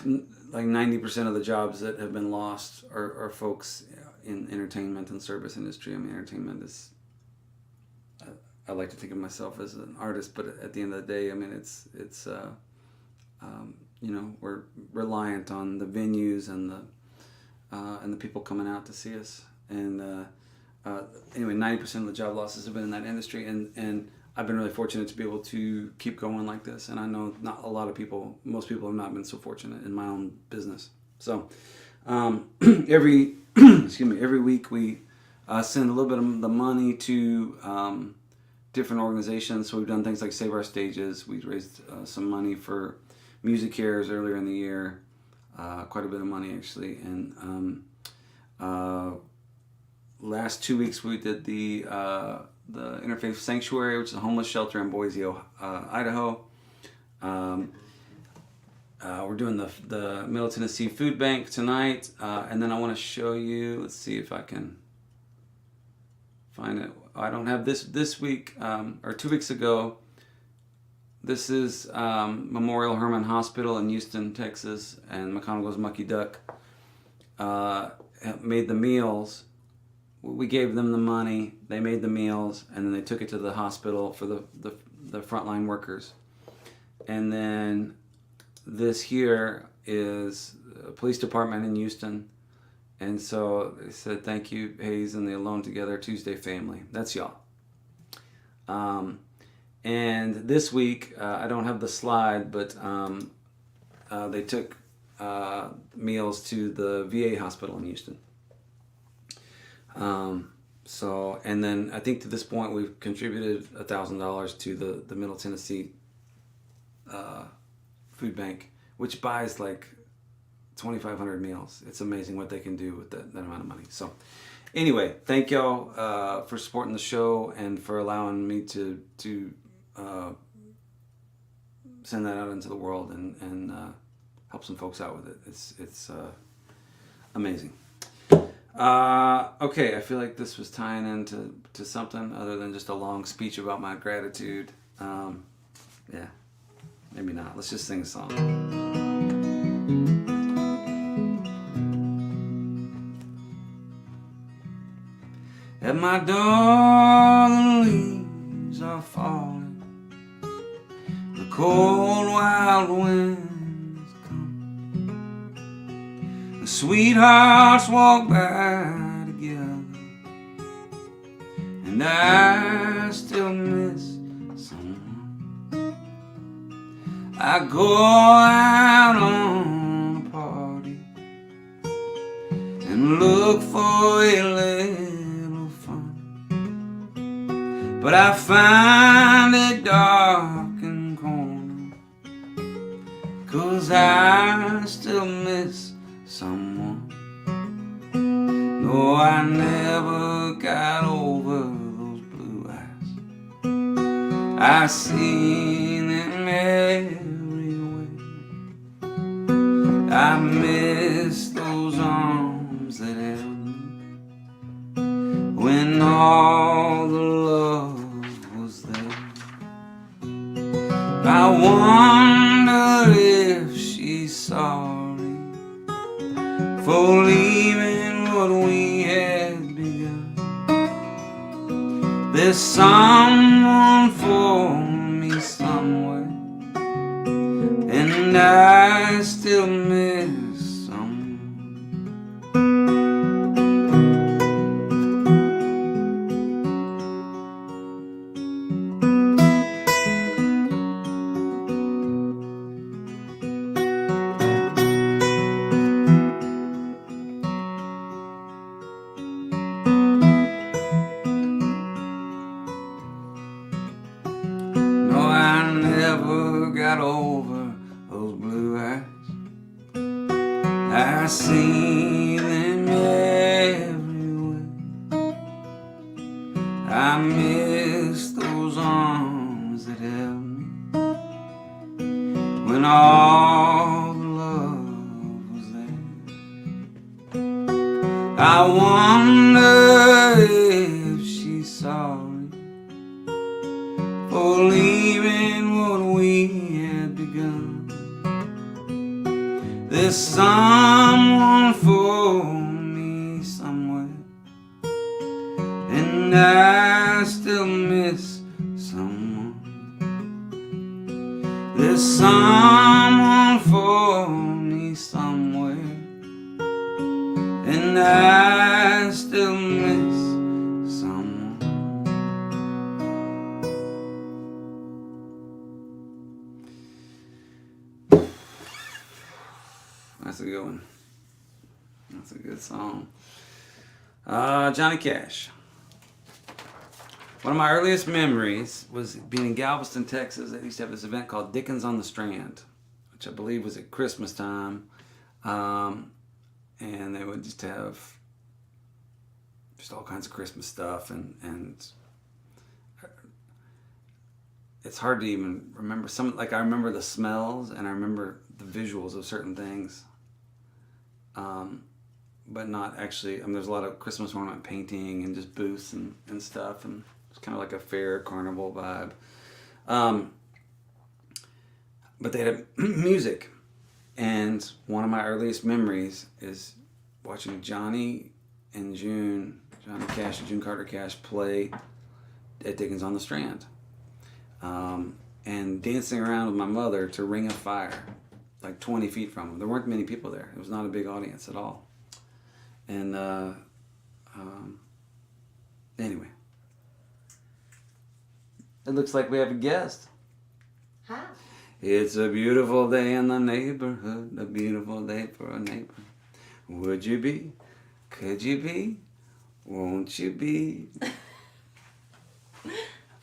like 90% of the jobs that have been lost are folks in entertainment and service industry. I mean, entertainment is, I like to think of myself as an artist, but at the end of the day, I mean, it's you know, we're reliant on the venues and the people coming out to see us. And anyway, 90% of the job losses have been in that industry, and I've been really fortunate to be able to keep going like this. And I know not a lot of people, most people have not been so fortunate in my own business. So every week we send a little bit of the money to different organizations. So we've done things like Save Our Stages. We raised some money for Music Cares earlier in the year, quite a bit of money actually. And last 2 weeks we did the Interfaith Sanctuary, which is a homeless shelter in Boise, Idaho. We're doing the Middle Tennessee Food Bank tonight, and then I want to show you. Let's see if I can find it. I don't have this week or 2 weeks ago. This is Memorial Hermann Hospital in Houston, Texas, and McConaughey's Mucky Duck made the meals. We gave them the money, they made the meals, and then they took it to the hospital for the frontline workers. And then this here is a police department in Houston. And so they said, thank you, Hayes and the Alone Together Tuesday family. That's y'all. And this week, I don't have the slide, but they took meals to the VA hospital in Houston. So, and then I think to this point we've contributed $1,000 to the Middle Tennessee food bank, which buys like 2,500 meals. It's amazing what they can do with that amount of money. So anyway, thank y'all for supporting the show and for allowing me to send that out into the world and help some folks out with it. It's amazing. Okay, I feel like this was tying into something other than just a long speech about my gratitude. Yeah, maybe not. Let's just sing a song. At my door the leaves are falling, the cold wild winds come, the sweethearts walk by together, and I still miss someone. I go out on a party and look for a little fun, but I find a darkened corner, 'cause I still miss someone. No, I never got over those blue eyes. I see them everywhere. I miss those arms that held me when all the love was there. I wonder if she's sorry for leaving what we had begun. There's someone for me somewhere, and I still miss someone. No, I never got over those blue eyes. I see them everywhere. I miss those arms that held me when all the love was there. I wonder if she's sorry for leaving what we had begun. There's someone for me somewhere, and I still miss someone. There's someone for me somewhere, and I still miss someone. That's a good one. That's a good song. Johnny Cash. One of my earliest memories was being in Galveston, Texas. They used to have this event called Dickens on the Strand, which I believe was at Christmas time. And they would just have just all kinds of Christmas stuff. And it's hard to even remember. I remember the smells and I remember the visuals of certain things. But not actually. I mean, there's a lot of Christmas ornament painting and just booths and stuff, and it's kind of like a fair carnival vibe. But they had music, and one of my earliest memories is watching Johnny Cash and June Carter Cash play at Dickens on the Strand, and dancing around with my mother to Ring of Fire, like 20 feet from him. There weren't many people there. It was not a big audience at all. And anyway, it looks like we have a guest. Hi. It's a beautiful day in the neighborhood, a beautiful day for a neighbor. Would you be? Could you be? Won't you be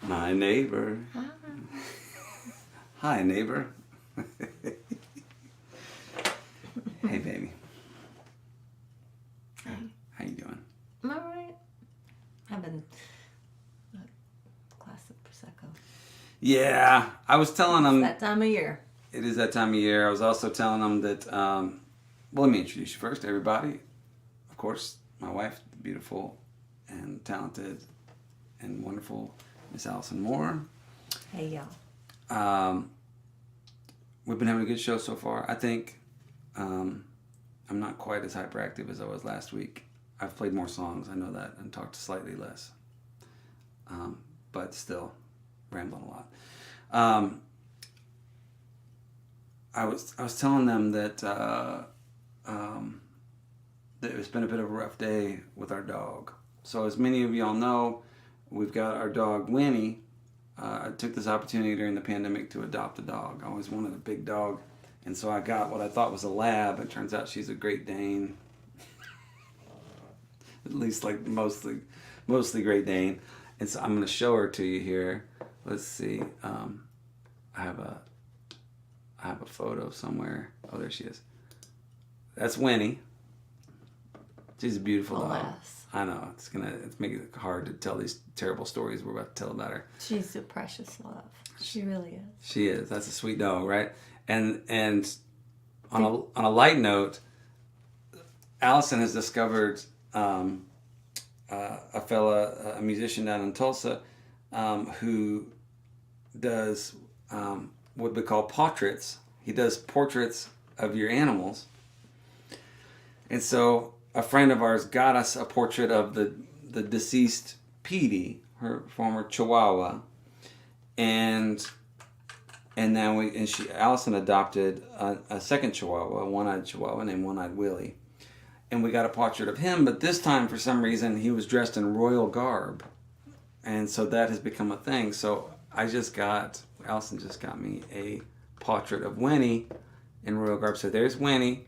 my neighbor? Hi. Hi, neighbor. Hey, baby. Hey. How you doing? I'm all right. Having a glass of Prosecco. Yeah, I was telling them... That time of year. It is that time of year. I was also telling them that... well, let me introduce you first, everybody. Of course, my wife, the beautiful and talented and wonderful Miss Allison Moorer. Hey, y'all. We've been having a good show so far. I think I'm not quite as hyperactive as I was last week. I've played more songs, I know that, and talked slightly less. But still, rambling a lot. I was telling them that that it's been a bit of a rough day with our dog. So as many of y'all know, we've got our dog Winnie. I took this opportunity during the pandemic to adopt a dog. I always wanted a big dog, and so I got what I thought was a lab. It turns out she's a Great Dane. At least like mostly Great Dane. And so I'm going to show her to you here. Let's see. I have a photo somewhere. Oh, there she is. That's Winnie. She's a beautiful dog. Alas. I know it's making it hard to tell these terrible stories we're about to tell about her. She's a precious love. She really is. She is. That's a sweet dog, right? And on a light note, Allison has discovered a musician down in Tulsa who does what we call portraits. He does portraits of your animals. And so a friend of ours got us a portrait of the deceased Petey, her former Chihuahua, and then Allison adopted a second Chihuahua, a one-eyed Chihuahua named One-Eyed Willie, and we got a portrait of him. But this time, for some reason, he was dressed in royal garb, and so that has become a thing. So Allison just got me a portrait of Winnie in royal garb. So there's Winnie,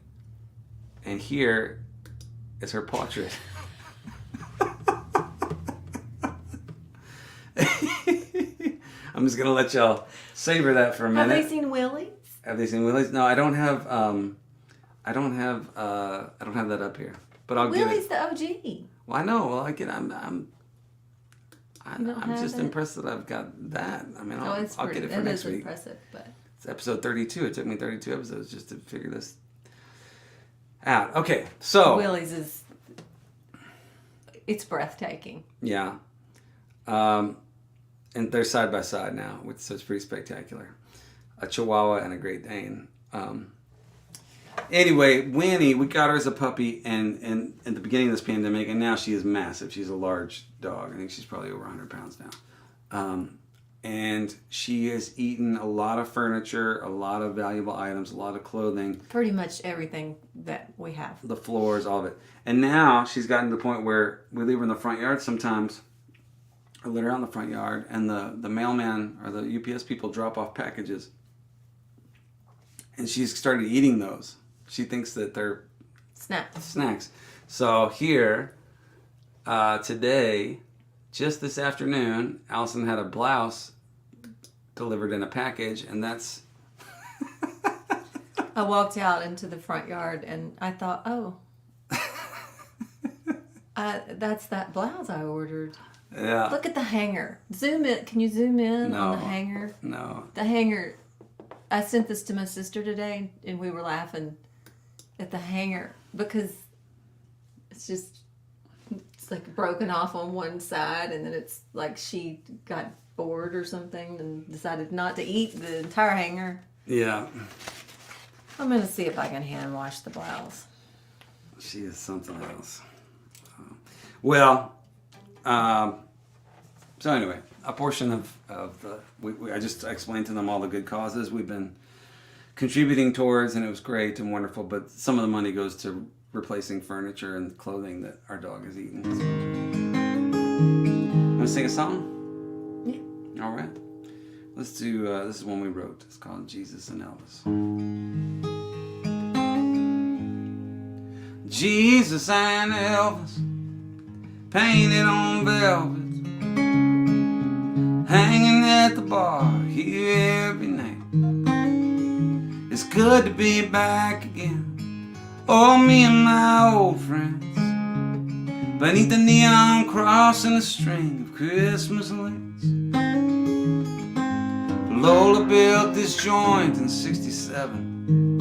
and here is her portrait. I'm just gonna let y'all savor that for a minute. Have they seen Willie's? Have they seen Willie's? No, I don't have that up here. But I'll get it. Willie's the OG. Well, I know. Well, I'm just it? impressed that I've got that. I mean, I'll get it for next week. Impressive, but It's episode 32. It took me 32 episodes just to figure this out. Okay, so Willie's it's breathtaking. Yeah. And they're side by side now, so it's pretty spectacular. A Chihuahua and a Great Dane. Anyway, Winnie, we got her as a puppy and at the beginning of this pandemic, and now she is massive. She's a large dog. I think she's probably over 100 pounds now. And she has eaten a lot of furniture, a lot of valuable items, a lot of clothing. Pretty much everything that we have. The floors, all of it. And now she's gotten to the point where we leave her in the front yard sometimes. I let her out in the front yard, and the mailman or the UPS people drop off packages. And she's started eating those. She thinks that they're snacks. So here, today, just this afternoon, Allison had a blouse delivered in a package, and that's... I walked out into the front yard, and I thought, oh, that's that blouse I ordered. Yeah. Look at the hanger. Zoom in. Can you zoom in on the hanger? No. The hanger. I sent this to my sister today, and we were laughing at the hanger because it's like broken off on one side, and then it's like she got bored or something and decided not to eat the entire hanger. Yeah. I'm going to see if I can hand wash the blouse. She is something else. So anyway, a portion of the... I just explained to them all the good causes we've been contributing towards, and it was great and wonderful. But some of the money goes to replacing furniture and clothing that our dog has eaten. So. Want to sing a song? Yeah. All right. Let's do. This is one we wrote. It's called Jesus and Elvis. Jesus and Elvis, painted on velvet, hanging at the bar here every night. It's good to be back again. Oh, me and my old friends, beneath the neon cross and a string of Christmas lights. Lola built this joint in '67,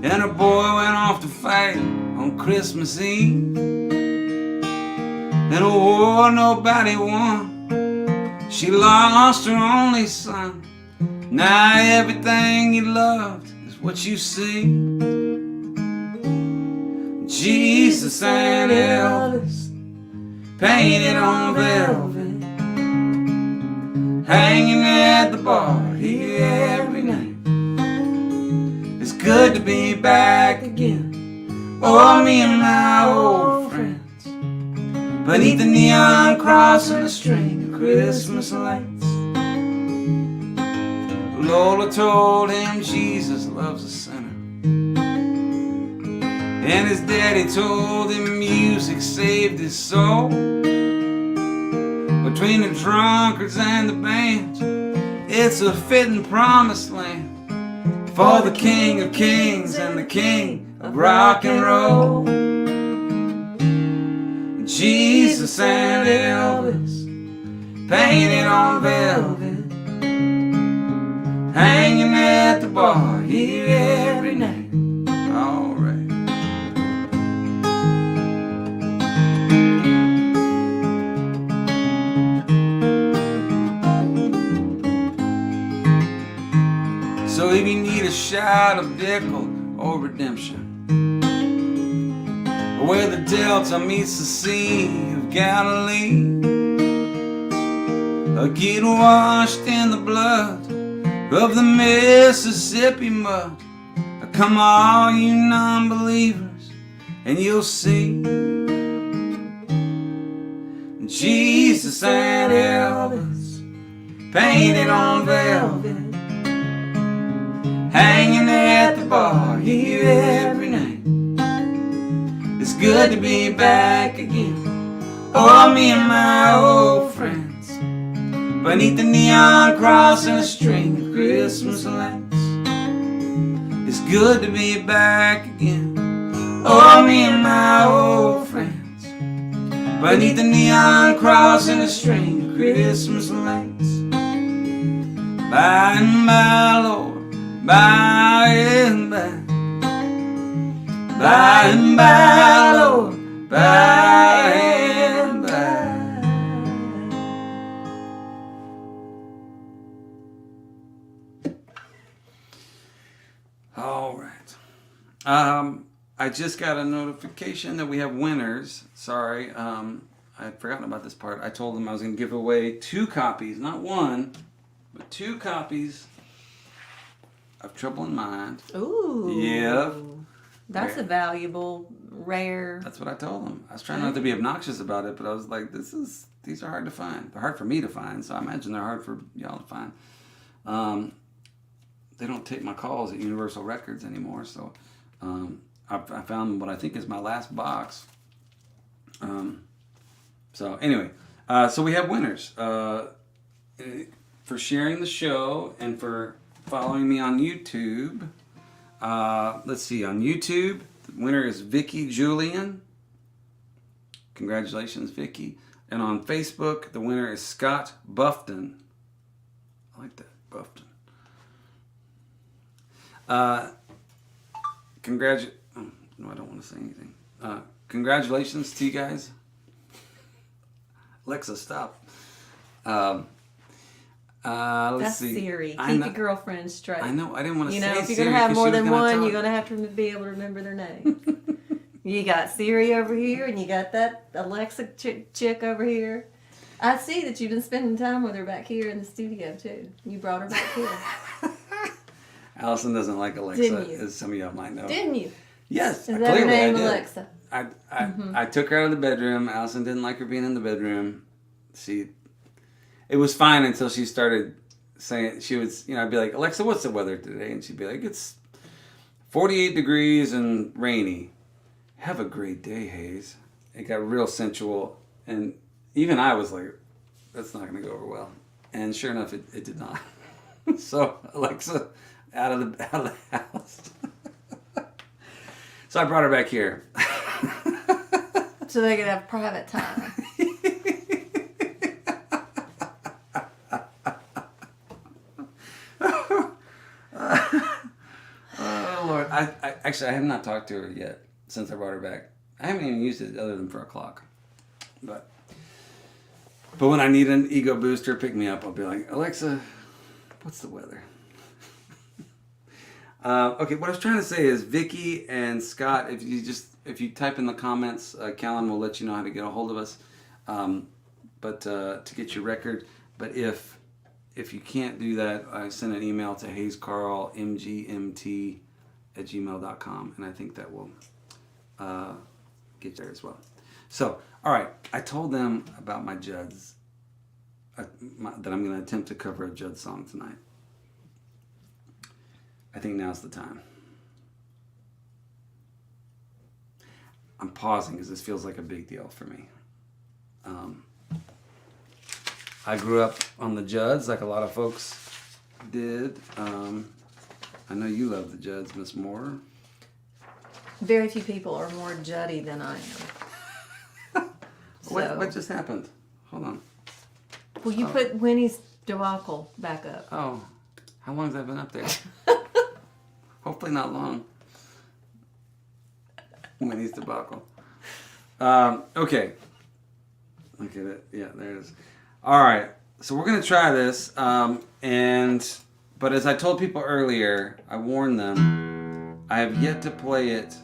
and her boy went off to fight on Christmas Eve. In a war nobody won, she lost her only son. Now everything you loved is what you see. Jesus and Elvis, painted on velvet, hanging at the bar here every night. It's good to be back again. Oh, me and my old friends, beneath the neon cross and a string of Christmas lights. Lola told him Jesus loves a sinner, and his daddy told him music saved his soul. Between the drunkards and the bands, it's a fitting promised land for the King of Kings and the King of rock and roll. Jesus and Elvis, painted on velvet, hanging at the bar here every night. All right. So if you need a shot of Dickel or redemption, where the Delta meets the Sea of Galilee, or get washed in the blood of the Mississippi mud, come all you non-believers and you'll see Jesus and Elvis, painted on velvet, hanging at the bar here every night. It's good to be back again. Oh, me and my old friends, beneath the neon cross and a string of Christmas lights. It's good to be back again. Oh, me and my old friends, beneath the neon cross and a string of Christmas lights. By and by, Lord, by and by. By and by, Lord, by and by. All right. I just got a notification that we have winners. Sorry, I'd forgotten about this part. I told them I was going to give away 2 copies, not 1, but 2 copies of Trouble in Mind. Ooh. Yeah. That's a valuable, rare. That's what I told them. I was trying not to be obnoxious about it, but I was like, these are hard to find. They're hard for me to find, so I imagine they're hard for y'all to find. They don't take my calls at Universal Records anymore, so I found what I think is my last box. So anyway, so we have winners for sharing the show and for following me on YouTube. Let's see, on YouTube, the winner is Vicky Julian. Congratulations, Vicky. And on Facebook, the winner is Scott Buffton. I like that, Buffton. No, I don't want to say anything. Congratulations to you guys. Alexa, stop. Let's That's see. Siri. Keep your girlfriend straight. I know. I didn't want to say Siri. If you're going to have more than one, you're going to have to be able to remember their name. You got Siri over here, and you got that Alexa chick over here. I see that you've been spending time with her back here in the studio, too. You brought her back here. Allison doesn't like Alexa, Didn't you? as some of y'all might know. Didn't you? Yes, Is that her clearly name, I did. Alexa? I took her out of the bedroom. Allison didn't like her being in the bedroom. It was fine until she started saying, I'd be like, Alexa, what's the weather today? And she'd be like, it's 48 degrees and rainy. Have a great day, Hayes. It got real sensual. And even I was like, that's not going to go over well. And sure enough, it did not. So Alexa, out of the house. So I brought her back here. So they could have private time. Oh Lord! I have not talked to her yet since I brought her back. I haven't even used it other than for a clock. But when I need an ego booster, pick me up. I'll be like, Alexa, what's the weather? Okay, what I was trying to say is Vicky and Scott, if you type in the comments, Callan will let you know how to get a hold of us, but to get your record. But if you can't do that, I send an email to hayescarllmgmt@gmail.com, and I think that will get there as well. So, all right, I told them about my Judds, that I'm going to attempt to cover a Judds song tonight. I think now's the time. I'm pausing because this feels like a big deal for me. I grew up on the Judds like a lot of folks did. I know you love the Judds, Miss Moorer. Very few people are more Juddy than I am. What just happened? Hold on. Well, you put Winnie's debacle back up. Oh, how long has that been up there? Hopefully not long. Winnie's debacle. Okay. Look at it. Yeah, there it is. All right. So we're going to try this. But as I told people earlier, I warned them, I have yet to play it.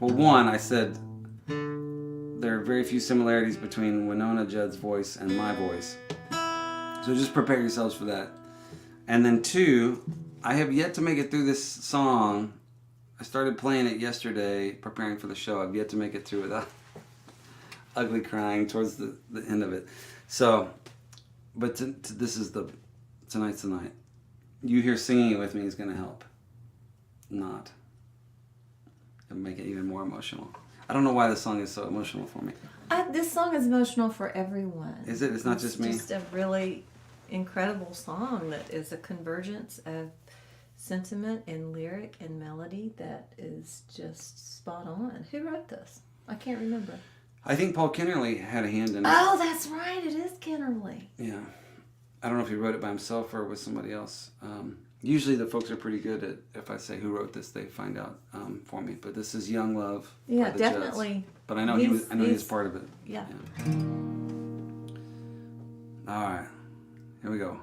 Well, one, I said there are very few similarities between Winona Judd's voice and my voice. So just prepare yourselves for that. And then two, I have yet to make it through this song. I started playing it yesterday, preparing for the show. I've yet to make it through without ugly crying towards the end of it. So, but this is tonight's the night. You here singing it with me is going to help. Not. It'll make it even more emotional. I don't know why this song is so emotional for me. This song is emotional for everyone. Is it? It's not just me? It's just a really incredible song that is a convergence of sentiment and lyric and melody that is just spot on. Who wrote this? I can't remember. I think Paul Kennerly had a hand in it. Oh, that's right. It is Kennerly. Yeah. I don't know if he wrote it by himself or with somebody else. Usually the folks are pretty good at, if I say who wrote this, they find out for me. But this is Young Love. Yeah, by the definitely. Judds. But I know he was part of it. Yeah. All right. Here we go.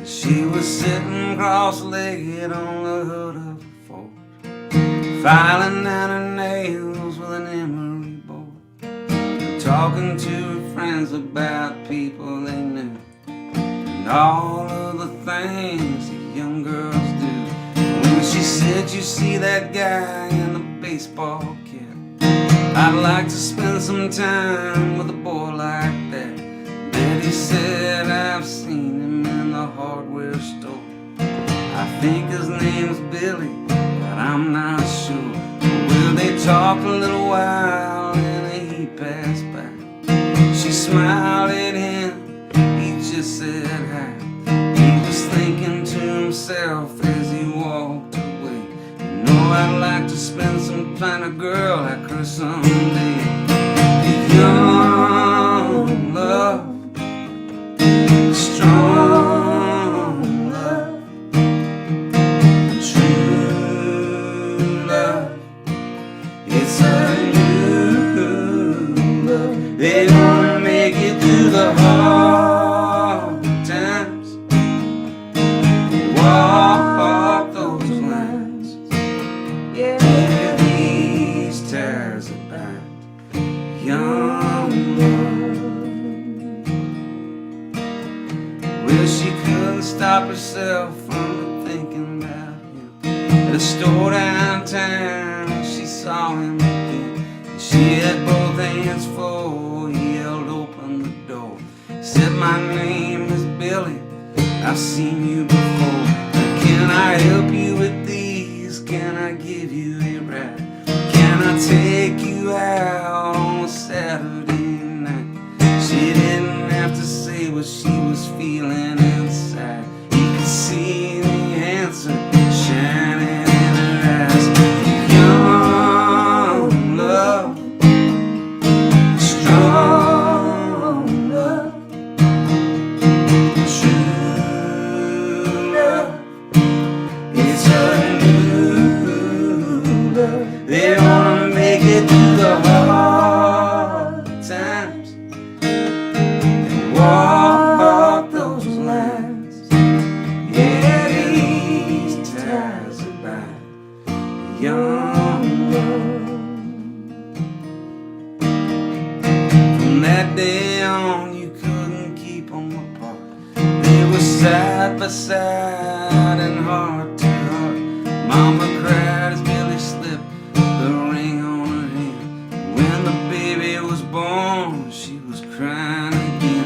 She was sitting cross-legged on the hood of a Ford, filing down her nails with an emery board, talking to her friends about people they knew, and all of the things that young girls do. When she said, you see that guy in the baseball cap, I'd like to spend some time with a boy like that. Betty said, I've seen him in the hardware store. I think his name's Billy, but I'm not sure. Well, they talked a little while and he passed by. She smiled at him, he just said hi. He was thinking to himself as he walked away, you know I'd like to spend some time with a girl like her someday. Young love, strong love, true love. It's a new love. They wanna make it through the hard times, walk those lines. Yeah, these tears are bound. from thinking about him. At a store downtown, she saw him again. She had both hands full, he held open the door. He said, my name is Billy, I've seen you before. Can I help you with these? Can I give you a ride? Can I take you out on a Saturday night? She didn't have to say what she was feeling inside. He could see the answer shining in her eyes. Young love, strong love, true love. It's a new love. They wanna make it through the hard times and walk those lines. Yeah, these ties are bound. Young love. From that day on, you couldn't keep them apart. They were side by side and heart to heart. Mama cried as Billy slipped the ring on her hand. When the baby was born, she was crying again.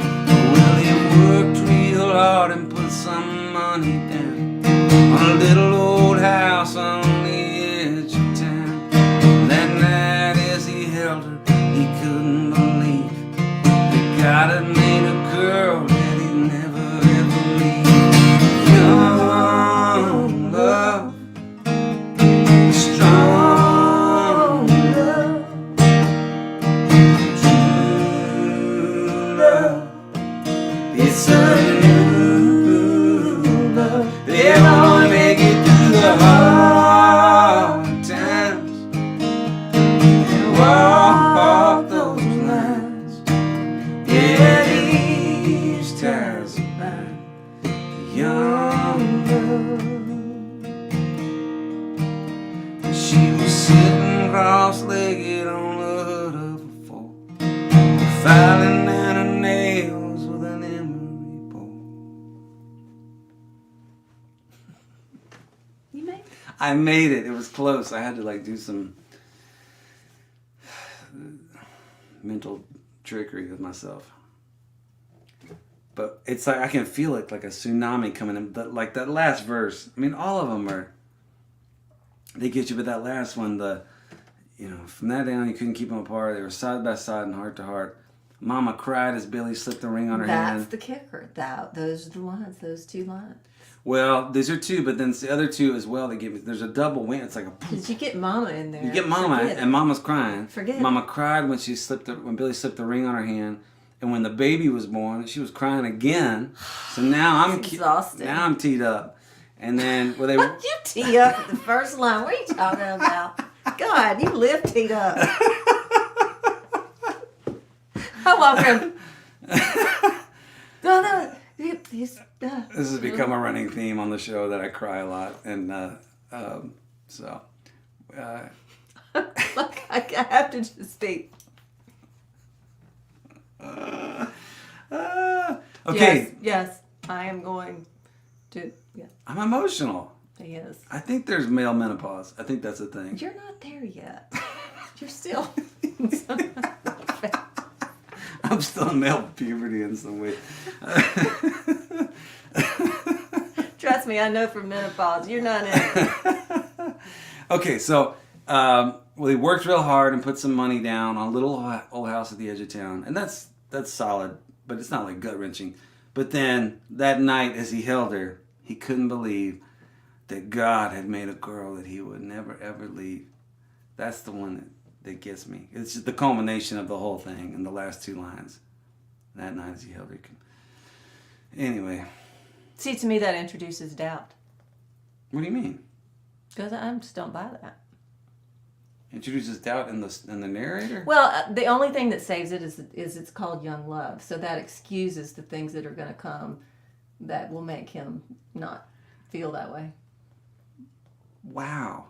Well, he worked real hard and put some money down on a little old house on the edge of town. That night as he held her, he couldn't believe that God had made a girl that he'd never ever leave. Young love, strong love, true love. It's a new love. They wanna make it through the hard times and walk those lines. Yeah, these ties are bound. Young love. She was sitting cross-legged on the hood of a Ford, filing down her nails with an emery board. You made I made it. It was close. I had to like do some mental trickery with myself. But it's like I can feel it like a tsunami coming in. Like that last verse. I mean, all of them are. They get you, but that last one, from that day on you couldn't keep them apart. They were side by side and heart to heart. Mama cried as Billy slipped the ring on her hand. That's the kicker. Those are the lines. Those two lines. Well, these are two, but then it's the other two as well. They give me. There's a double win. It's like a. Did you get Mama in there? You get Mama, Forget it. and Mama's crying. Forget it. Mama cried when when Billy slipped the ring on her hand, and when the baby was born, she was crying again. So now I'm exhausted. Now I'm teed up, and then You tee up at the first line. What are you talking about? God, you live teed up. I walk around. No. This has become a running theme on the show that I cry a lot, and Look, I have to just speak. Okay. Yes, I am going to. Yeah, I'm emotional. he is. I think there's male menopause. I think that's a thing. You're not there yet. You're still. I'm still in male puberty in some way. Trust me, I know from menopause. You're not in it. Okay, so he worked real hard and put some money down on a little old house at the edge of town, and that's solid, but it's not like gut wrenching. But then that night, as he held her, he couldn't believe that God had made a girl that he would never ever leave. That's the one that gets me. It's just the culmination of the whole thing in the last two lines. That night as he held her. Anyway. See, to me, that introduces doubt. What do you mean? Because I just don't buy that. Introduces doubt in the narrator? Well, the only thing that saves it is it's called young love. So that excuses the things that are going to come that will make him not feel that way. Wow.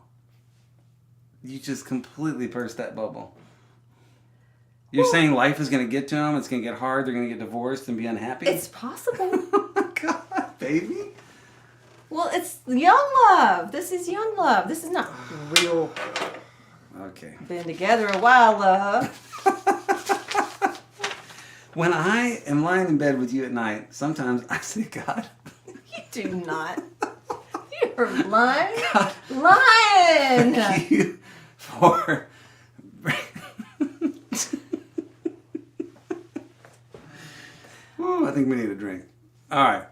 You just completely burst that bubble. You're saying life is going to get to them, it's going to get hard, they're going to get divorced and be unhappy? It's possible. Oh my God, baby. Well, it's young love. This is young love. This is not real. Okay. Been together a while, love. When I am lying in bed with you at night, sometimes I say, God. You do not. You're lying. God, lying. Thank you for. Ooh, I think we need a drink. All right.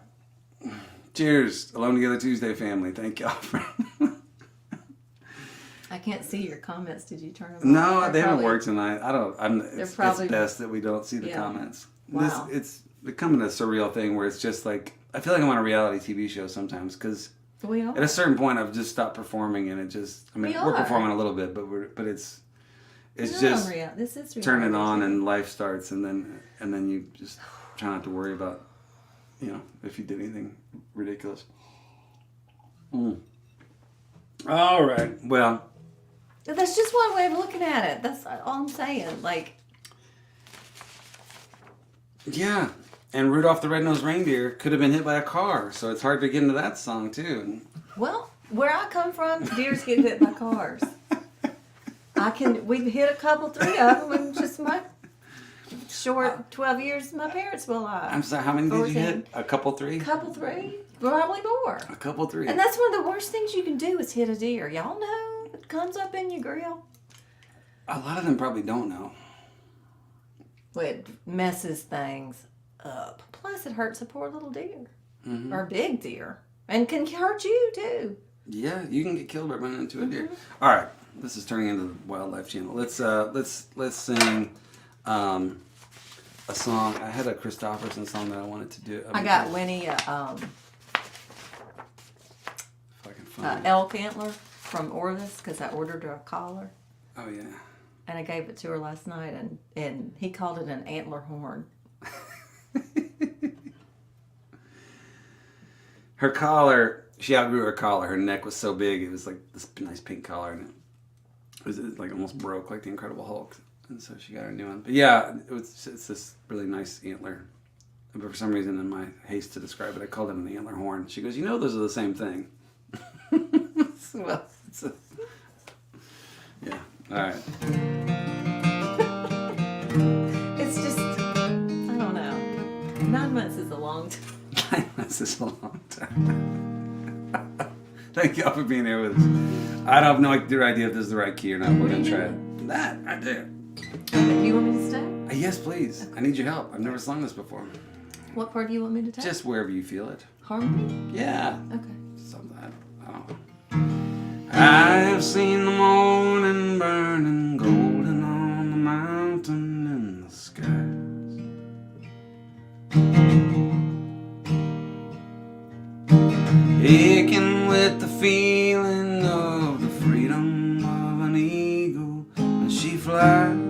Cheers, Alone Together Tuesday family. Thank y'all for. I can't see your comments. Did you turn them off? No, they haven't worked tonight. It's probably, best that we don't see the comments. Wow. It's becoming a surreal thing where it's just like, I feel like I'm on a reality TV show sometimes because at a certain point I've just stopped performing and it just, we're performing a little bit, but it's just this is turn it on and life starts and then you just try not to worry about, if you did anything ridiculous. All right. Well, that's just one way of looking at it. That's all I'm saying. Like, yeah. And Rudolph the Red-Nosed Reindeer could have been hit by a car, so it's hard to get into that song too. Well, where I come from, deers get hit by cars. We've hit 3 of them in just my short 12 years my parents were alive. I'm sorry, how many did you hit? 3? 3? Probably more. 3. And that's one of the worst things you can do is hit a deer. Y'all know it comes up in your grill. A lot of them probably don't know. Well, it messes things up. Plus, it hurts a poor little deer. Mm-hmm. Or a big deer. And can hurt you, too. Yeah, you can get killed by running into a deer. All right, this is turning into the Wildlife Channel. Let's sing a song. I had a Kristofferson song that I wanted to do. I got Winnie elk antler from Orvis because I ordered her a collar. Oh, yeah. And I gave it to her last night, and he called it an antler horn. Her collar, she outgrew her collar. Her neck was so big, it was like this nice pink collar, and it was like almost broke like the Incredible Hulk. And so she got her new one. But yeah, it's this really nice antler. But for some reason, in my haste to describe it, I called it an antler horn. She goes, those are the same thing. Well, yeah. All right. It's just, I don't know. 9 months is a long time. 9 months is a long time. Thank y'all for being here with us. I don't have no idea if this is the right key or not. We're going to try it. That, I do. Do you want me to stay? Yes, please. Okay. I need your help. I've never sung this before. What part do you want me to take? Just wherever you feel it. Harmony? Yeah. Okay. Something, I don't know. I have seen the morning burning golden on the mountain in the skies. Aching with the feeling of the freedom of an eagle when she flies.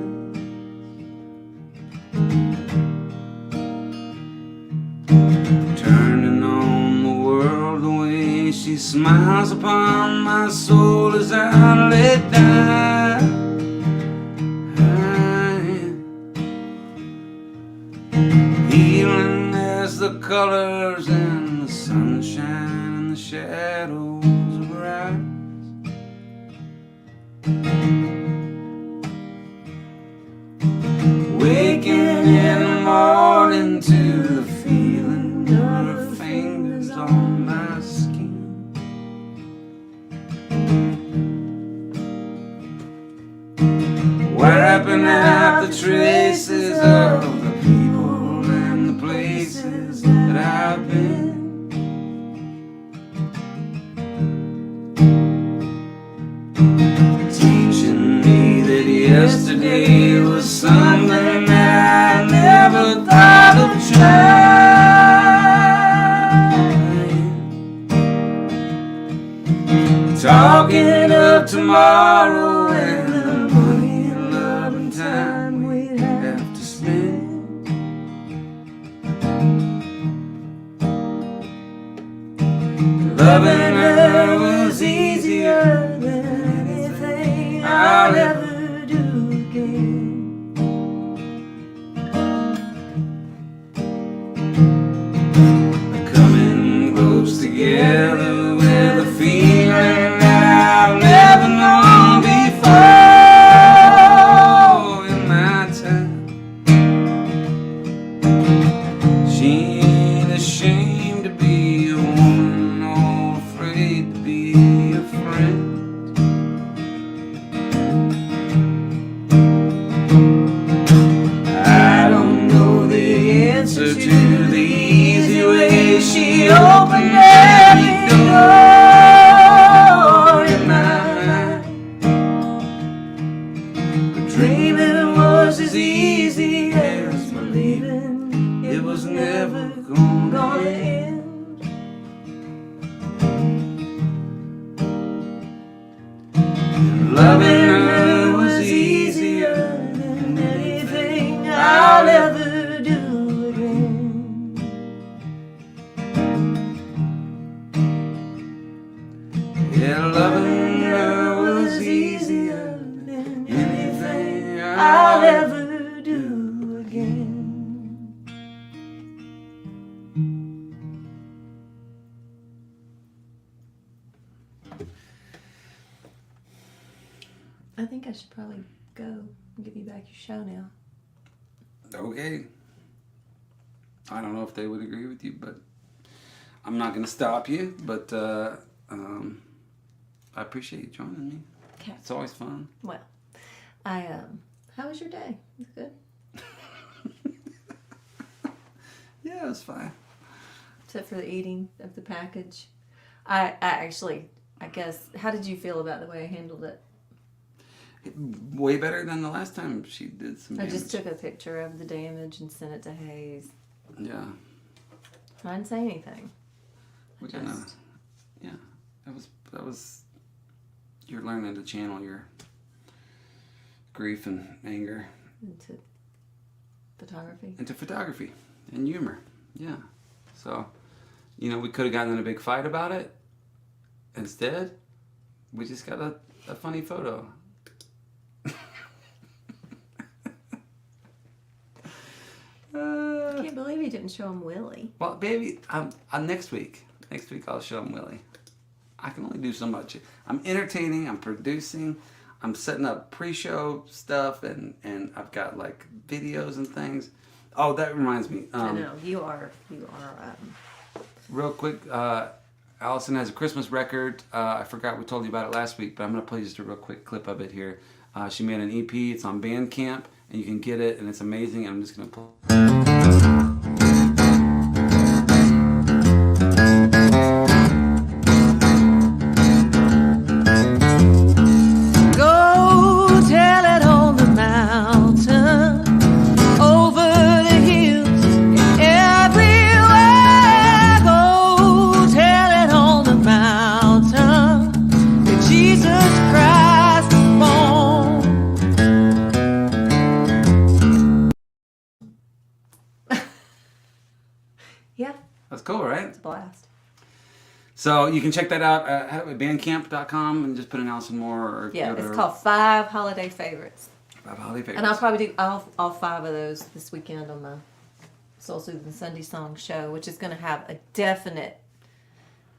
Turning on the world the way she smiles upon my soul as I let down. Healing as the colors and the sunshine and the shadows of her eyes. Waking in the morning to the feeling of her fingers on my skin. Wiping out the traces of the people and the places that I've been. Teaching me that yesterday was something that I never thought of trying. Talking of tomorrow and the money and love and time we'd have to spend. Loving her was easier than anything I'll ever do again. Coming close together to be a friend. I don't know the answer to the easy way she opened every door in my mind. But dreaming was as easy as believing it was never gonna end. Loving her was easier than anything I'll ever do again. Yeah, loving her was easier than anything I'll ever do again. I think I should probably go and give you back your show now. Okay. I don't know if they would agree with you, but I'm not going to stop you. But I appreciate you joining me. Okay. It's always fun. Well, how was your day? Was it good? Yeah, it was fine. Except for the eating of the package. I guess, how did you feel about the way I handled it? Way better than the last time she did some damage. I just took a picture of the damage and sent it to Hayes. Yeah. I didn't say anything. Yeah. That was you're learning to channel your grief and anger Into photography. into photography and humor. Yeah. So, we could have gotten in a big fight about it. Instead, we just got a funny photo. I can't believe you didn't show him Willie. Well, baby, next week I'll show him Willie. I can only do so much. I'm entertaining, I'm producing, I'm setting up pre-show stuff, and I've got like videos and things. Oh, that reminds me. I know, you are. Real quick, Allison has a Christmas record. I forgot we told you about it last week, but I'm going to play just a real quick clip of it here. She made an EP. It's on Bandcamp, and you can get it, and it's amazing. And I'm just going to play. That's cool, right? It's a blast. So you can check that out at bandcamp.com and just put in Allison Moorer. It's called 5 Holiday Favorites. 5 Holiday Favorites. And I'll probably do all 5 of those this weekend on my Soul Soothing Sunday Song show, which is going to have a definite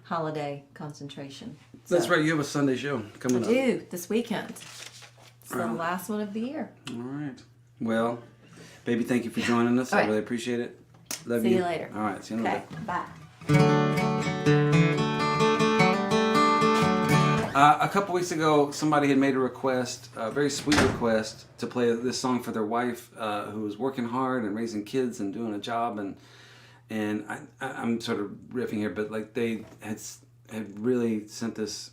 holiday concentration. That's right. You have a Sunday show coming up. I do, this weekend. It's the last one of the year. All right. Well, baby, thank you for joining us. I really appreciate it. Love you. See you later. All right. See you in a little bit. Bye. A couple weeks ago, somebody had made a request, a very sweet request, to play this song for their wife, who was working hard and raising kids and doing a job. And I'm sort of riffing here, but like they had really sent this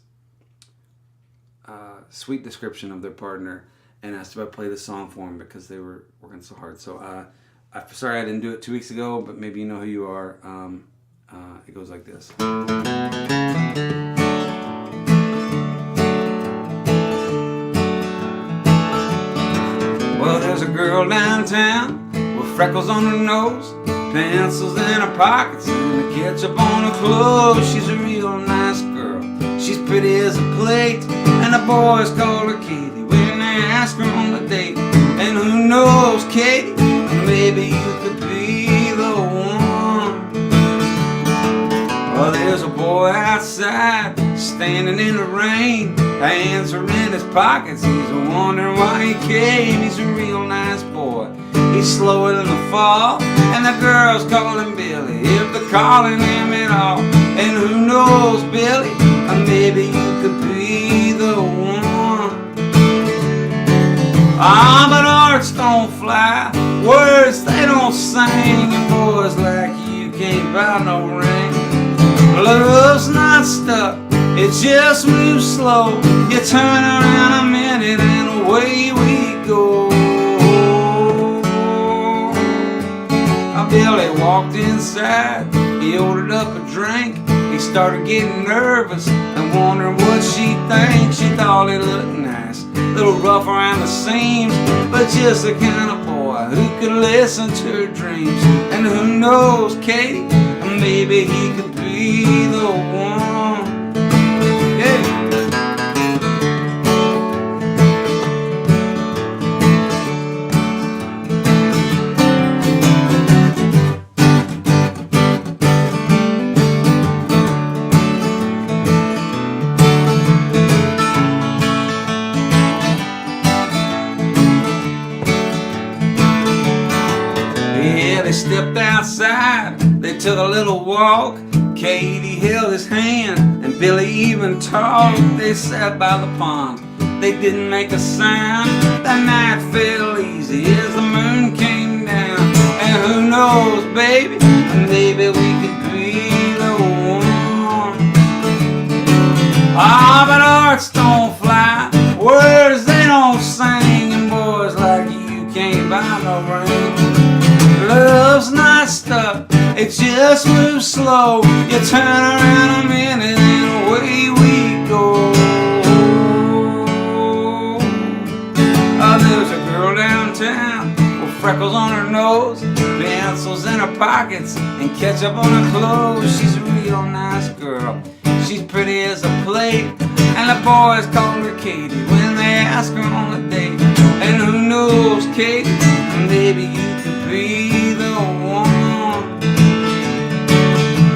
sweet description of their partner and asked if I play the song for them because they were working so hard. So I'm sorry I didn't do it 2 weeks ago, but maybe you know who you are. It goes like this. Well, there's a girl downtown with freckles on her nose, pencils in her pockets, and the ketchup on her clothes. She's a real nice girl. She's pretty as a plate, and the boys call her Katie when they ask her on a date. And who knows, Katie, maybe you could be the one. Well, there's a boy outside, standing in the rain, hands are in his pockets. He's wondering why he came. He's a real nice boy. He's slower than the fall, and the girls call him Billy, if they're calling him at all. And who knows, Billy, maybe you could be the one. Ah, but hearts don't fly, words they don't sing, and boys like you can't buy no ring. Love's not stuck, it just moves slow. You turn around a minute and away we go. Billy walked inside, he ordered up a drink. He started getting nervous and wondering what she'd think. She thought he looked nice, a little rough around the seams, but just the kind of boy who could listen to her dreams. And who knows, Katie, maybe he could be the one. Yeah. They stepped outside, they took a little walk. Katie held his hand and Billy even talked. They sat by the pond, they didn't make a sound. That night fell easy as the moon came down. And who knows, baby, maybe we could be the one. Ah, but hearts don't fly, words they don't sing, and boys like you can't buy no ring. Love's not stuck, it just moves slow. You turn around a minute and away we go. There's a girl downtown with freckles on her nose, pencils in her pockets, and ketchup on her clothes. She's a real nice girl, she's pretty as a plate, and the boys call her Katie when they ask her on a date. And who knows, Katie, maybe you could be the one.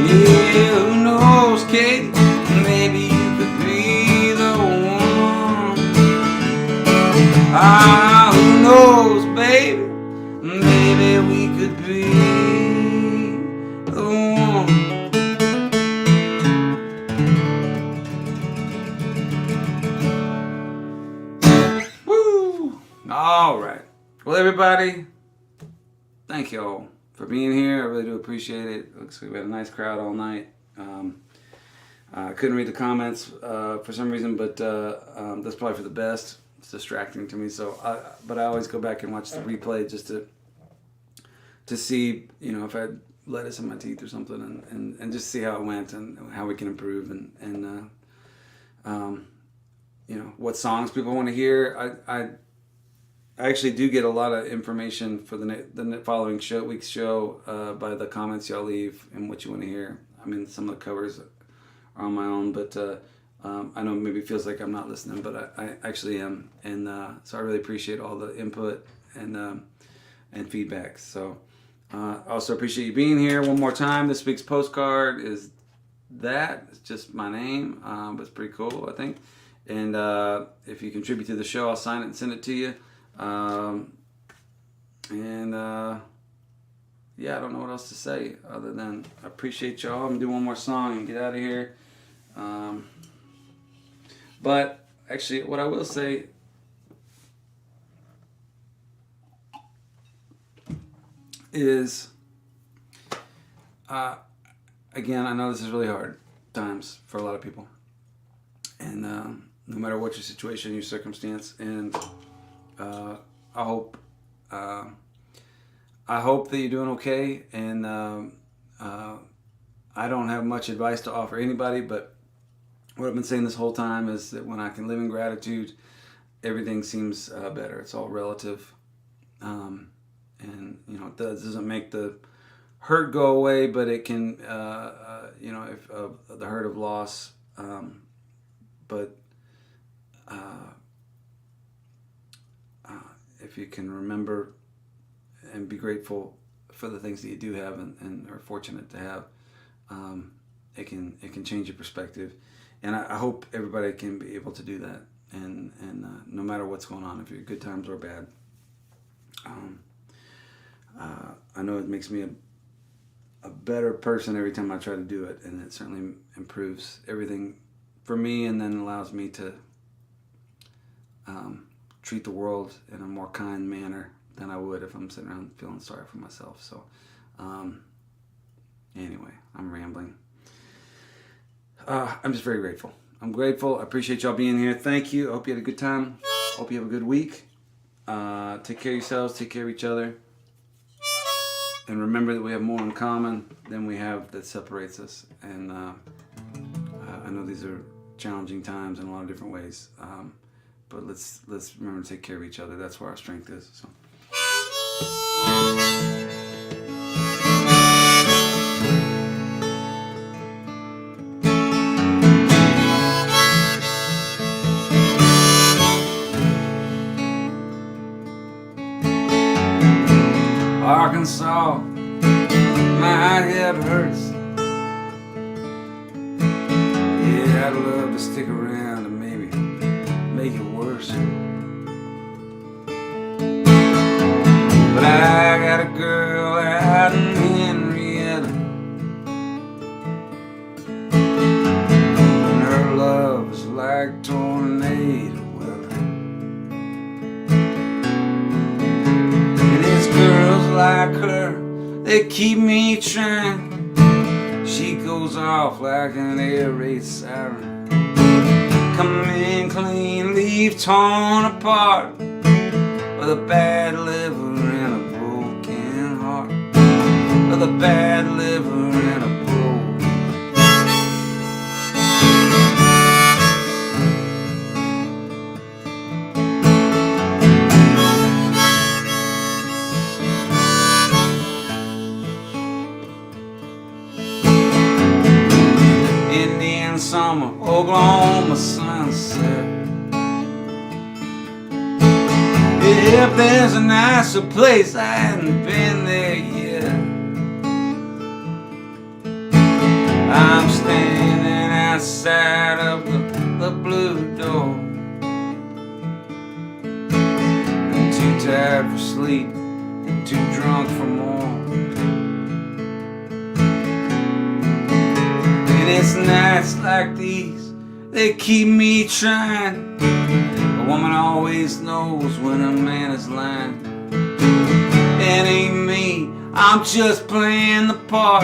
Yeah, who knows, Katie, maybe you could be the one. Ah, who knows, baby, maybe we could be the one. Woo! All right. Well, everybody, thank you all for being here. I really do appreciate it. Looks like we had a nice crowd all night. I couldn't read the comments for some reason, but that's probably for the best. It's distracting to me, but I always go back and watch the replay just to see, you know, if I had lettuce in my teeth or something, and just see how it went and how we can improve, and you know, what songs people want to hear. I actually do get a lot of information for the following week's show by the comments y'all leave and what you want to hear. I mean, some of the covers are on my own, but I know maybe it feels like I'm not listening, but I actually am, and so I really appreciate all the input and feedback. So I also appreciate you being here one more time. This week's postcard is it's just my name, but it's pretty cool, I think. And if you contribute to the show, I'll sign it and send it to you. Yeah, I don't know what else to say other than I appreciate y'all. I'm gonna do one more song and get out of here. But actually, what I will say is, again, I know this is really hard times for a lot of people, and no matter what your situation, your circumstance, and I hope that you're doing okay. And I don't have much advice to offer anybody, but what I've been saying this whole time is that when I can live in gratitude, everything seems better. It's all relative, and you know, it doesn't make the hurt go away, but it can, you know, if the hurt of loss, but if you can remember and be grateful for the things that you do have and are fortunate to have, it can change your perspective. And I hope everybody can be able to do that, and no matter what's going on, if you're good times or bad. I know it makes me a better person every time I try to do it, and it certainly improves everything for me, and then allows me to treat the world in a more kind manner than I would if I'm sitting around feeling sorry for myself. So anyway, I'm rambling. I'm just very grateful. I'm grateful. I appreciate y'all being here. Thank you. I hope you had a good time. Hope you have a good week. Take care of yourselves. Take care of each other. And remember that we have more in common than we have that separates us. And I know these are challenging times in a lot of different ways. But let's remember to take care of each other. That's where our strength is. So. Arkansas, my head hurts. Yeah, I'd love to stick around and maybe make it worse. But I got a girl out in Henrietta, and her love is like tornado weather. And it's girls like her that keep me trying. She goes off like an air raid siren. Come in clean, leave torn apart, with a bad liver and a broken heart, with a bad liver and a broken. Indian summer, Oklahoma sunset. If there's a nicer place, I hadn't been there yet. I'm standing outside of the blue door. I'm too tired for sleep and too drunk for more. And it's nights like these that keep me trying. A woman always knows when a man is lying. It ain't me, I'm just playing the part,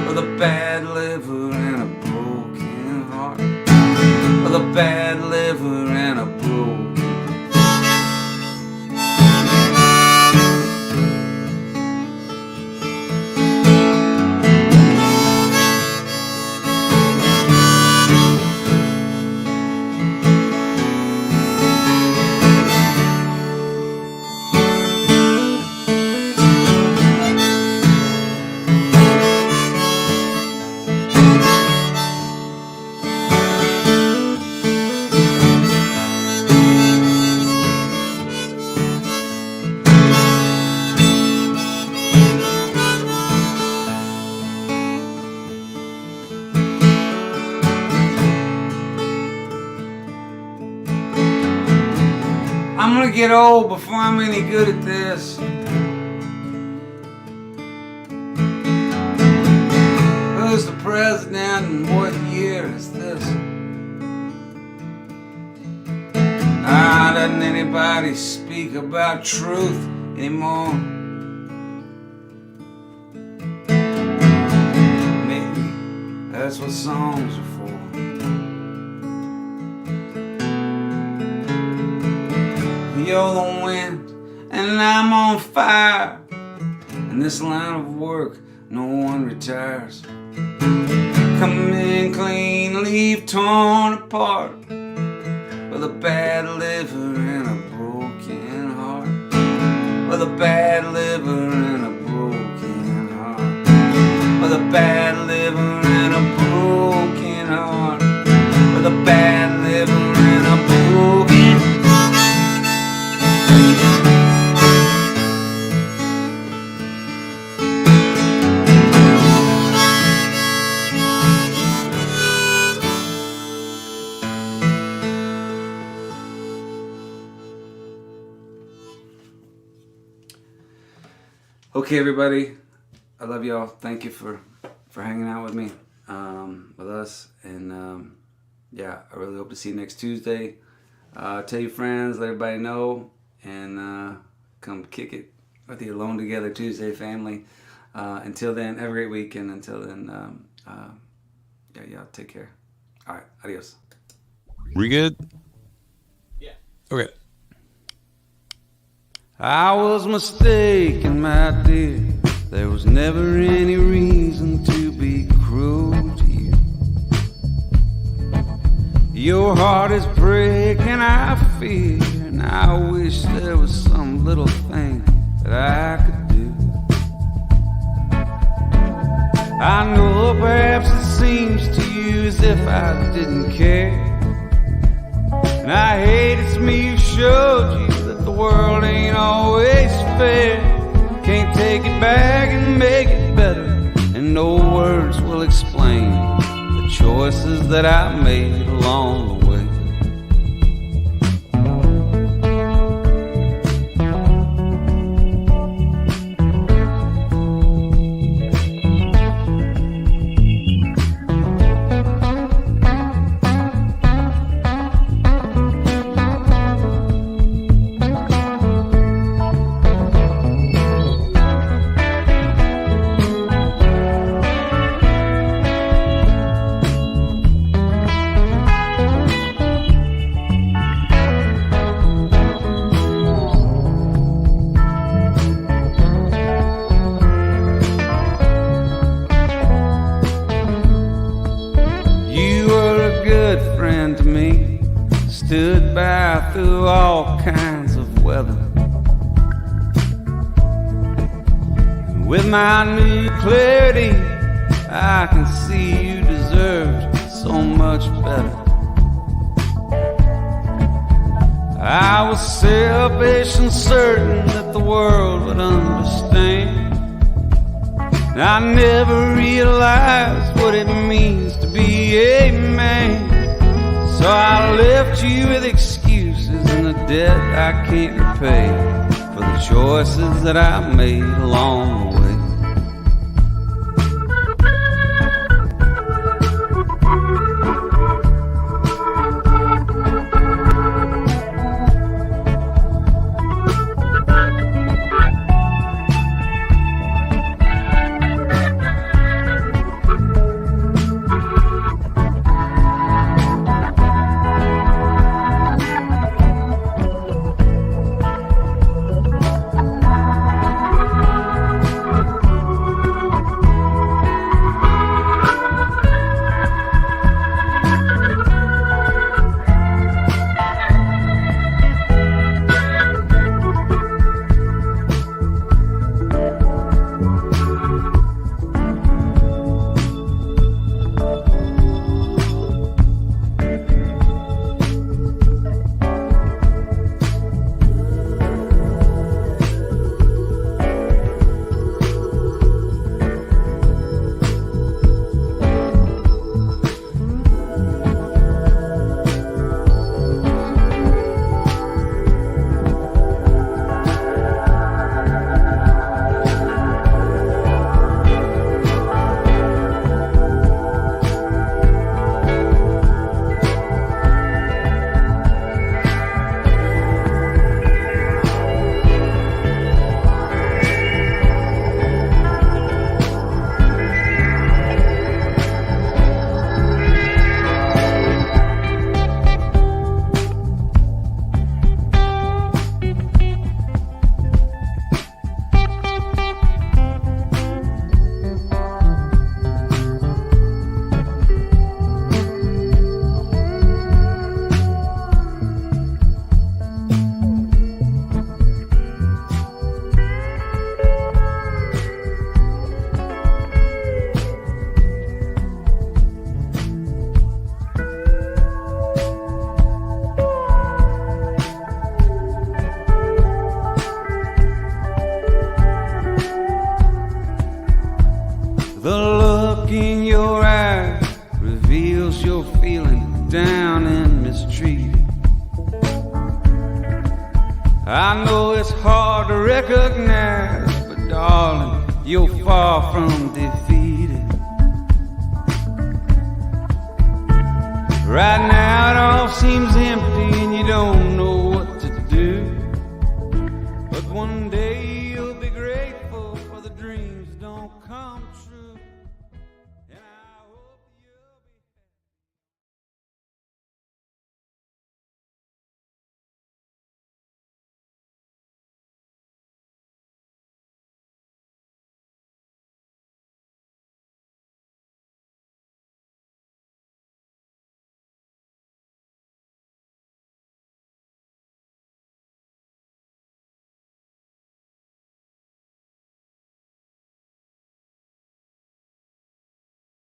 with a bad liver and a broken heart, with a bad liver and a broken. I'm gonna get old before I'm any good at this. Who's the president and what year is this? Doesn't anybody speak about truth anymore? Maybe that's what songs are for. You're the wind and I'm on fire. In this line of work, no one retires. Come in clean, leave torn apart, with a bad liver and a broken heart, with a bad liver and a broken heart, with a bad liver and a broken heart, with a bad liver and a broken heart. Okay, everybody, I love y'all. Thank you for hanging out with me, with us, and yeah, I really hope to see you next Tuesday. Tell your friends, let everybody know, and come kick it with the Alone Together Tuesday family. Until then, have a great weekend. Until then, yeah, take care. All right, adios. We good? Yeah. Okay. I was mistaken, my dear. There was never any reason to be cruel to you. Your heart is breaking, I fear, and I wish there was some little thing that I could do. I know perhaps it seems to you as if I didn't care, and I hate it's me who showed you that the world ain't always fair. Can't take it back and make it better, and no words will explain the choices that I made along the way. Stood by through all kinds of weather. And with my new clarity, I can see you deserved so much better. I was selfish and certain that the world would understand, and I never realized what it means to be a man. So I left you with excuses and a debt I can't repay for the choices that I made along the way. The look in your eye reveals you're feeling down and mistreated. I know it's hard to recognize, but darling, you're far from defeated. Right now it all seems